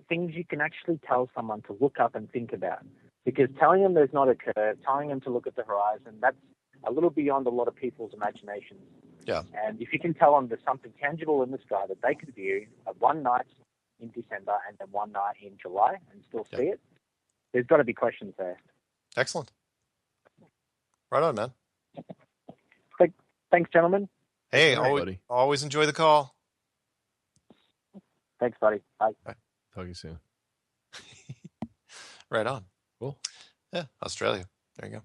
things you can actually tell someone to look up and think about. Because telling them there's not a curve, telling them to look at the horizon, that's a little beyond a lot of people's imaginations.
Yeah.
And if you can tell them there's something tangible in the sky that they could view at one night in December and then one night in July and still see it, there's got to be questions there.
Excellent. Right on, man.
Thanks, gentlemen.
Hey,
Buddy.
always enjoy the call.
Thanks, buddy. Bye.
Talk to you soon.
Right on.
Cool.
Yeah, Australia. There you go.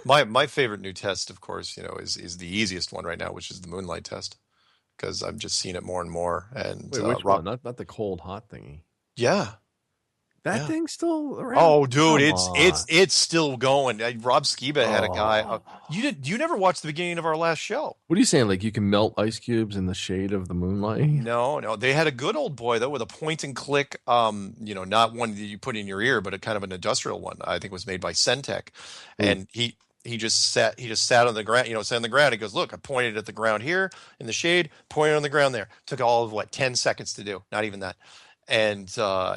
My favorite new test, of course, is the easiest one right now, which is the moonlight test, because I've just seen it more and more. And
Wait, which one? Not the cold hot thingy.
Yeah.
That thing's still around.
Oh, dude,
Come on.
it's still going. Rob Skiba had a guy.
Oh.
You never watched the beginning of our last show.
What are you saying? Like you can melt ice cubes in the shade of the moonlight?
No. They had a good old boy though with a point and click. Not one that you put in your ear, but a kind of an industrial one. I think it was made by Centec, and he just sat on the ground. Sat on the ground. He goes, look, I pointed at the ground here in the shade, pointed on the ground there. Took all of 10 seconds to do. Not even that. And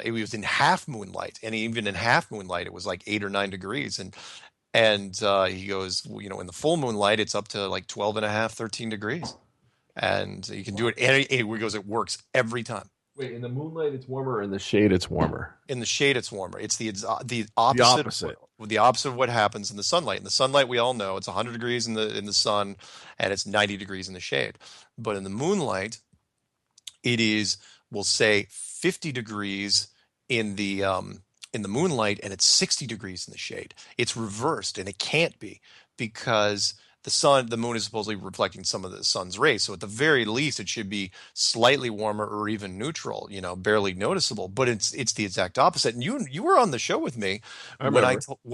it was in half moonlight, and even in half moonlight, it was like 8 or 9 degrees. And he goes, in the full moonlight, it's up to like 12 and a half, 13 degrees. And you can do it. And he goes, it works every time.
Wait, in the moonlight it's warmer, or in the shade it's warmer?
In the shade it's warmer. It's the opposite. The opposite of what happens in the sunlight. In the sunlight, we all know it's 100 degrees in the sun, and it's 90 degrees in the shade. But in the moonlight, it is, we'll say, 50 degrees in the moonlight, and it's 60 degrees in the shade. It's reversed, and it can't be, because the moon is supposedly reflecting some of the sun's rays. So at the very least, it should be slightly warmer or even neutral, barely noticeable. But it's the exact opposite. And you were on the show with me when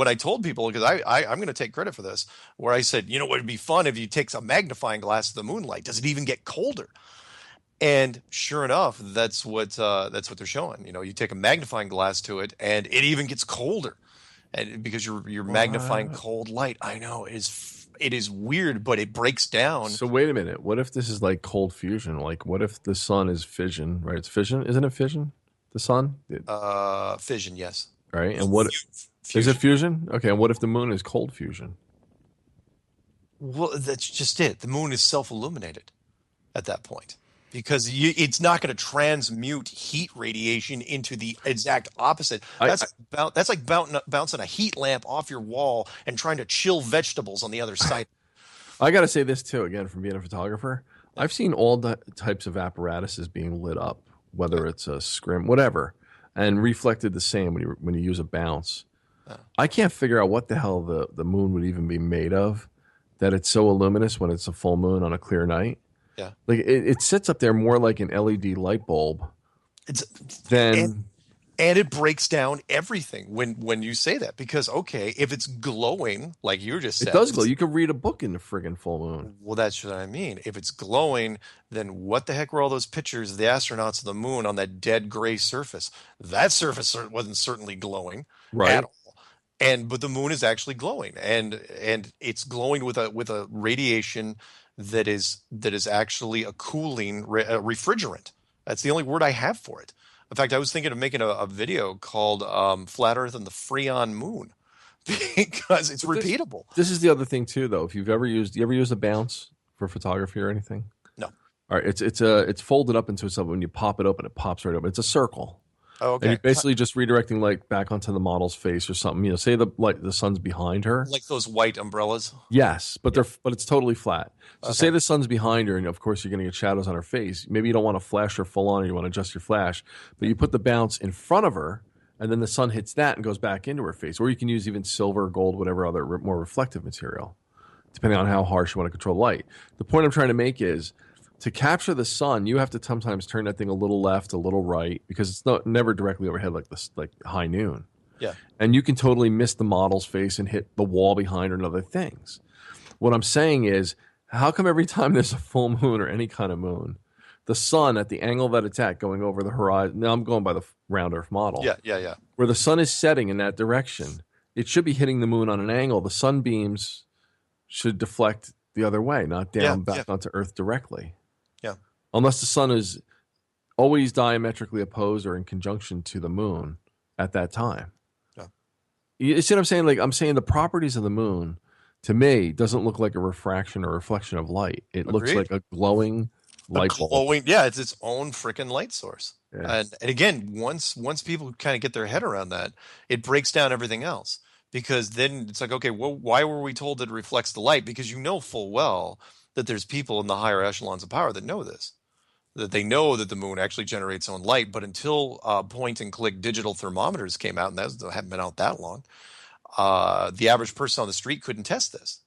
I told people, because I'm going to take credit for this, where I said, what would be fun if you take a magnifying glass to the moonlight? Does it even get colder? And sure enough, that's what they're showing. You take a magnifying glass to it, and it even gets colder, and because you're magnifying cold light. I know it is weird, but it breaks down.
So wait a minute. What if this is like cold fusion? Like, what if the sun is fission? Right? It's fission, isn't it? Fission, the sun.
Fission, yes.
Right. And what is it? Fusion. Okay. And what if the moon is cold fusion?
Well, that's just it. The moon is self-illuminated at that point. Because it's not going to transmute heat radiation into the exact opposite. That's like bouncing a heat lamp off your wall and trying to chill vegetables on the other side.
I got to say this too, again, from being a photographer. I've seen all the types of apparatuses being lit up, whether it's a scrim, whatever, and reflected the same when you use a bounce. I can't figure out what the hell the moon would even be made of, that it's so luminous when it's a full moon on a clear night.
Yeah,
like it sits up there more like an LED light bulb.
And it breaks down everything when you say that, because if it's glowing like you just said,
it does glow. You could read a book in the friggin' full moon.
Well, that's what I mean. If it's glowing, then what the heck were all those pictures of the astronauts of the moon on that dead gray surface? That surface wasn't certainly glowing at all. But the moon is actually glowing, and it's glowing with a radiation that is actually a cooling refrigerant. That's the only word I have for it. In fact, I was thinking of making a video called Flat Earth and the Freon Moon, because it's repeatable.
This is the other thing too, though. If you ever used a bounce for photography or anything?
No.
All right, it's folded up into something. When you pop it open, it pops right open. It's a circle.
Oh, okay.
And you're basically just redirecting light back onto the model's face or something. Say the sun's behind her,
like those white umbrellas.
Yes, but it's totally flat. So say the sun's behind her, and of course you're going to get shadows on her face. Maybe you don't want to flash her full on, or you want to adjust your flash, but you put the bounce in front of her, and then the sun hits that and goes back into her face. Or you can use even silver, gold, whatever other more reflective material, depending on how harsh you want to control light. The point I'm trying to make is, to capture the sun, you have to sometimes turn that thing a little left, a little right, because it's never directly overhead like this, like high noon.
Yeah.
And you can totally miss the model's face and hit the wall behind her and other things. What I'm saying is, how come every time there's a full moon or any kind of moon, the sun at the angle that it's at going over the horizon, now I'm going by the round Earth model.
Yeah.
Where the sun is setting in that direction, it should be hitting the moon on an angle. The sunbeams should deflect the other way, not down back onto Earth directly.
Yeah.
Unless the sun is always diametrically opposed or in conjunction to the moon at that time.
Yeah.
You see what I'm saying? Like, I'm saying the properties of the moon, to me, doesn't look like a refraction or reflection of light. It looks like a glowing light bulb.
It's its own freaking light source.
Yeah.
And again, once people kind of get their head around that, it breaks down everything else. Because then it's like, okay, well, why were we told that it reflects the light? Because you know full well that there's people in the higher echelons of power that know this, that they know that the moon actually generates its own light. But until point and click digital thermometers came out, and that haven't been out that long, the average person on the street couldn't test this.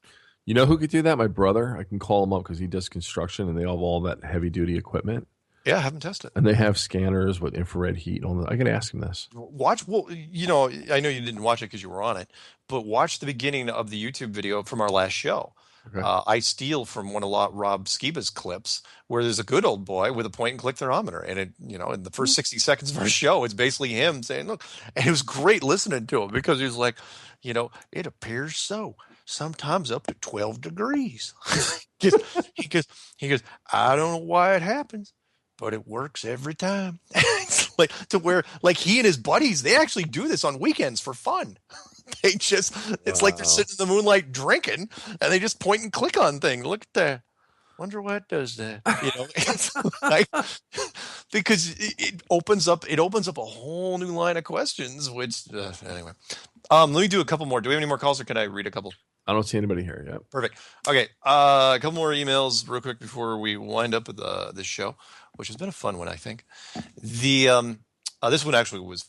You know who could do that? My brother. I can call him up because he does construction and they have all that heavy duty equipment.
Yeah, I haven't tested it.
And they have scanners with infrared heat on them. I can ask him this.
Watch, well, you know, I know you didn't watch it because you were on it, but watch the beginning of the YouTube video from our last show.
Okay.
I steal from one of Rob Skiba's clips where there's a good old boy with a point and click thermometer. And it, you know, in the first 60 seconds of our show, it's basically him saying, look, and it was great listening to him because he was like, you know, it appears so, sometimes up to 12 degrees. he goes, I don't know why it happens, but it works every time. It's like to where, like, he and his buddies, they actually do this on weekends for fun. They just, it's like they're sitting in the moonlight drinking and they just point and click on things. Look at that. Wonder why it does that. You know, it's like, because it opens up a whole new line of questions, which, anyway. Let me do a couple more. Do we have any more calls or can I read a couple?
I don't see anybody here yet.
Perfect. Okay. A couple more emails real quick before we wind up with this show, which has been a fun one, I think. This one actually was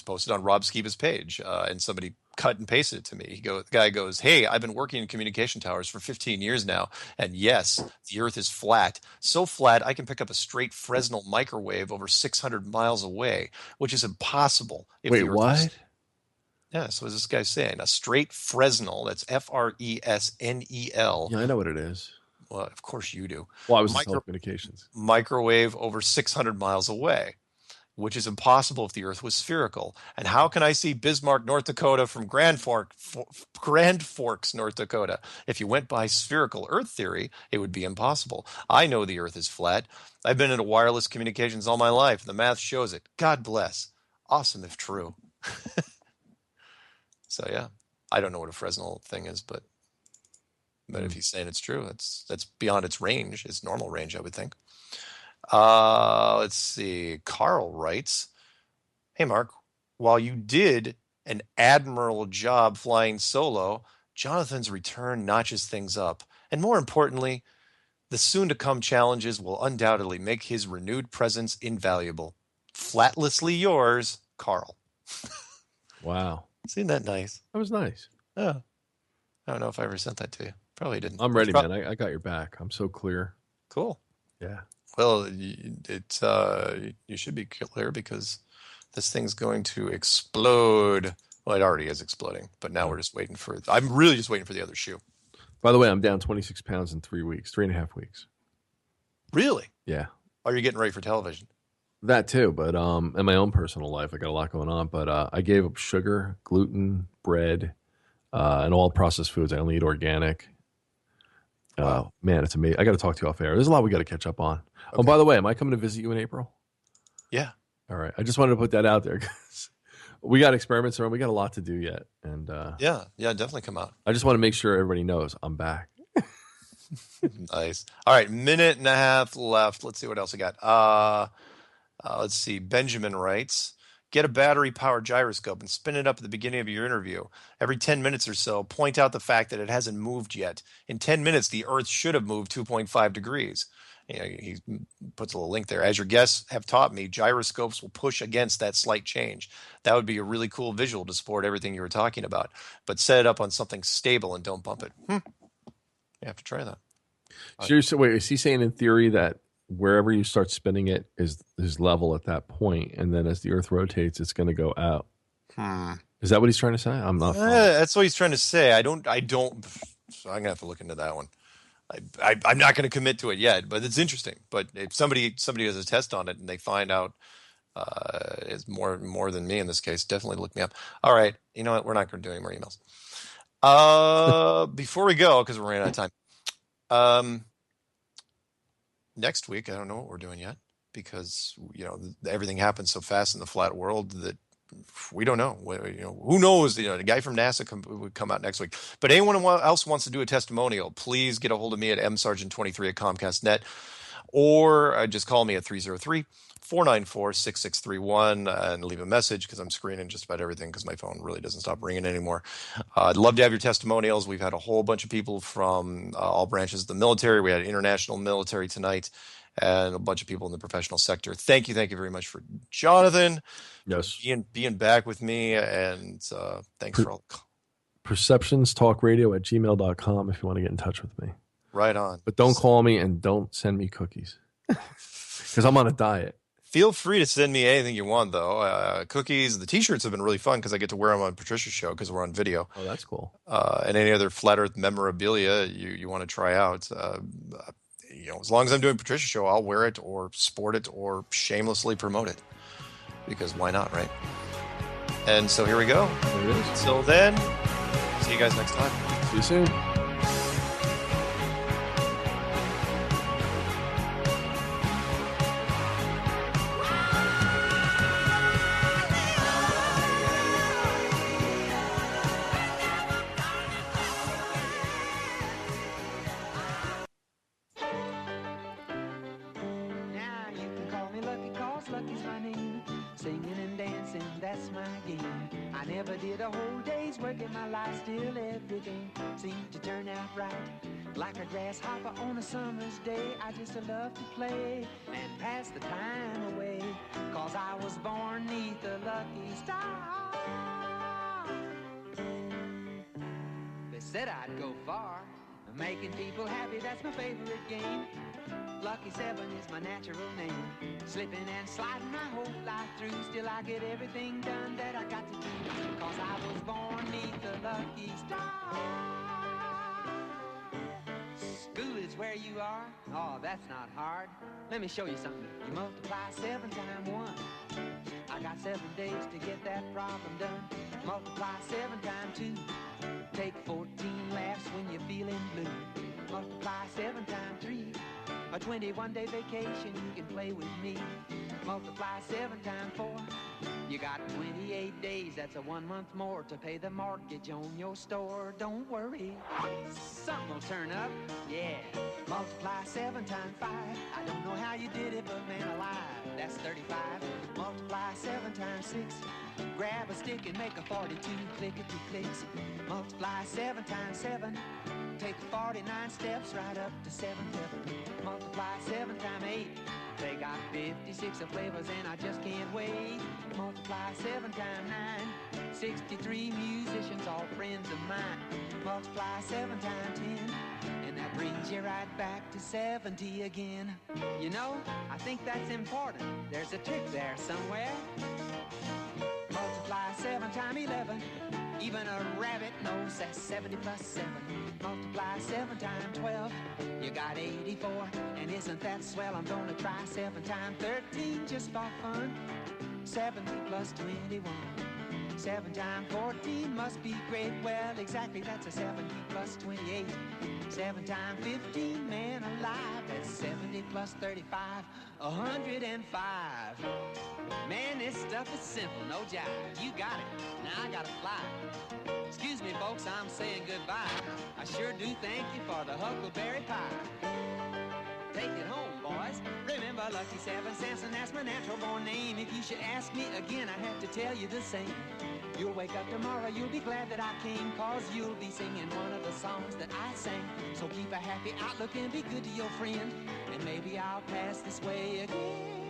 posted on Rob Skiba's page, and somebody cut and pasted it to me. The guy goes, hey, I've been working in communication towers for 15 years now, and yes, the Earth is flat. So flat, I can pick up a straight Fresnel microwave over 600 miles away, which is impossible.
Wait, what?
Yeah, so what's this guy saying? A straight Fresnel, that's Fresnel.
Yeah, I know what it is.
Well, of course you do.
Well, I was in telecommunications.
Microwave over 600 miles away, which is impossible if the Earth was spherical. And how can I see Bismarck, North Dakota from Grand Forks, North Dakota? If you went by spherical Earth theory, it would be impossible. I know the Earth is flat. I've been into wireless communications all my life. The math shows it. God bless. Awesome if true. So, yeah, I don't know what a Fresnel thing is, but if he's saying it's true, that's beyond its range, its normal range, I would think. Let's see. Carl writes, hey, Mark, while you did an admirable job flying solo, Johnathan's return notches things up. And more importantly, the soon-to-come challenges will undoubtedly make his renewed presence invaluable. Flatlessly yours, Carl.
Wow.
Isn't that nice?
That was nice.
Yeah. I don't know if I ever sent that to you. Probably didn't.
I'm ready, man. I got your back. I'm so clear.
Cool.
Yeah.
Well, you should be clear because this thing's going to explode. Well, it already is exploding, but now we're just waiting for. I'm really just waiting for the other shoe.
By the way, I'm down 26 pounds in 3.5 weeks.
Really?
Yeah.
Are you getting ready for television?
That too, but in my own personal life, I got a lot going on. But I gave up sugar, gluten, bread, and all processed foods. I only eat organic.
Wow.
Man, it's amazing. I got to talk to you off air. There's a lot we got to catch up on. Okay. Oh, by the way, am I coming to visit you in April?
Yeah.
All right. I just wanted to put that out there because we got experiments around. We got a lot to do yet, and
yeah, definitely come out.
I just want to make sure everybody knows I'm back.
Nice. All right, minute and a half left. Let's see what else we got. Let's see. Benjamin writes, get a battery-powered gyroscope and spin it up at the beginning of your interview. Every 10 minutes or so, point out the fact that it hasn't moved yet. In 10 minutes, the Earth should have moved 2.5 degrees. You know, he puts a little link there. As your guests have taught me, gyroscopes will push against that slight change. That would be a really cool visual to support everything you were talking about. But set it up on something stable and don't bump it. You have to try that.
So wait, is he saying in theory that wherever you start spinning it is level at that point, and then as the Earth rotates, it's going to go out? Is that what he's trying to say? I'm not.
That's what he's trying to say. I don't. So I'm gonna have to look into that one. I'm not going to commit to it yet, but it's interesting. But if somebody has a test on it and they find out it's more than me in this case, definitely look me up. All right, you know what? We're not going to do any more emails. Before we go, because we're running out of time. Next week, I don't know what we're doing yet because everything happens so fast in the flat world that we don't know. Who knows? The guy from NASA would come out next week. But anyone else wants to do a testimonial, please get a hold of me at msargent23@comcast.net, or just call me at 303-494-6631 and leave a message because I'm screening just about everything because my phone really doesn't stop ringing anymore. I'd love to have your testimonials. We've had a whole bunch of people from all branches of the military. We had international military tonight and a bunch of people in the professional sector. Thank you very much for Johnathan.
Yes.
Being back with me, and thanks for all.
perceptionstalkradio@gmail.com if you want to get in touch with me.
Right on.
But don't call me and don't send me cookies. because I'm on a diet.
Feel free to send me anything you want, though. Cookies, the T-shirts have been really fun because I get to wear them on Patricia's show because we're on video.
Oh, that's cool.
And any other Flat Earth memorabilia you want to try out. As long as I'm doing Patricia's show, I'll wear it or sport it or shamelessly promote it. Because why not, right? And so here we go.
There it is.
Until then, see you guys next time.
See you soon.
Lucky's my name. Singing and dancing, that's my game. I never did a whole day's work in my life, still everything seemed to turn out right. Like a grasshopper on a summer's day, I just love to play and pass the time away. 'Cause I was born 'neath a lucky star. They said I'd go far, making people happy, that's my favorite game. Lucky 7 is my natural name. Slipping and sliding my whole life through, still I get everything done that I got to do. 'Cause I was born 'neath a lucky star. School is where you are? Oh, that's not hard. Let me show you something. You multiply 7 times 1. I got 7 days to get that problem done. Multiply 7 times 2. Take 14 laughs when you're feeling blue. Multiply 7 times 3. A 21-day vacation, you can play with me. Multiply 7 times 4. You got 28 days, that's a 1 month more to pay the mortgage on your store. Don't worry, something will turn up, yeah. Multiply 7 times 5. I don't know how you did it, but man alive, that's 35. Multiply 7 times 6. Grab a stick and make a 42 clickety clicks. Multiply 7 times 7. Take 49 steps right up to 7 heaven. Multiply 7 times 8. They got 56 of flavors and I just can't wait. Multiply 7 times 9. 63 musicians, all friends of mine. Multiply 7 times 10. And that brings you right back to 70 again. You know, I think that's important. There's a trick there somewhere. Multiply 7 times 11. Even a rabbit knows that's 70 plus 7. Multiply 7 times 12. You got 84. And isn't that swell? I'm gonna try 7 times 13 just for fun. 70 plus 21. 7 times 14 must be great. Well, exactly, that's a 70 plus 28. 7 times 15, man alive, that's 70 plus 35, 105. Man, this stuff is simple, no jive. You got it. Now I gotta fly. Excuse me, folks, I'm saying goodbye. I sure do thank you for the huckleberry pie. Take it home, boys. Remember Lucky 7 Samson, that's my natural born name. If you should ask me again, I have to tell you the same. You'll wake up tomorrow, you'll be glad that I came, 'cause you'll be singing one of the songs that I sang. So keep a happy outlook and be good to your friend, and maybe I'll pass this way again.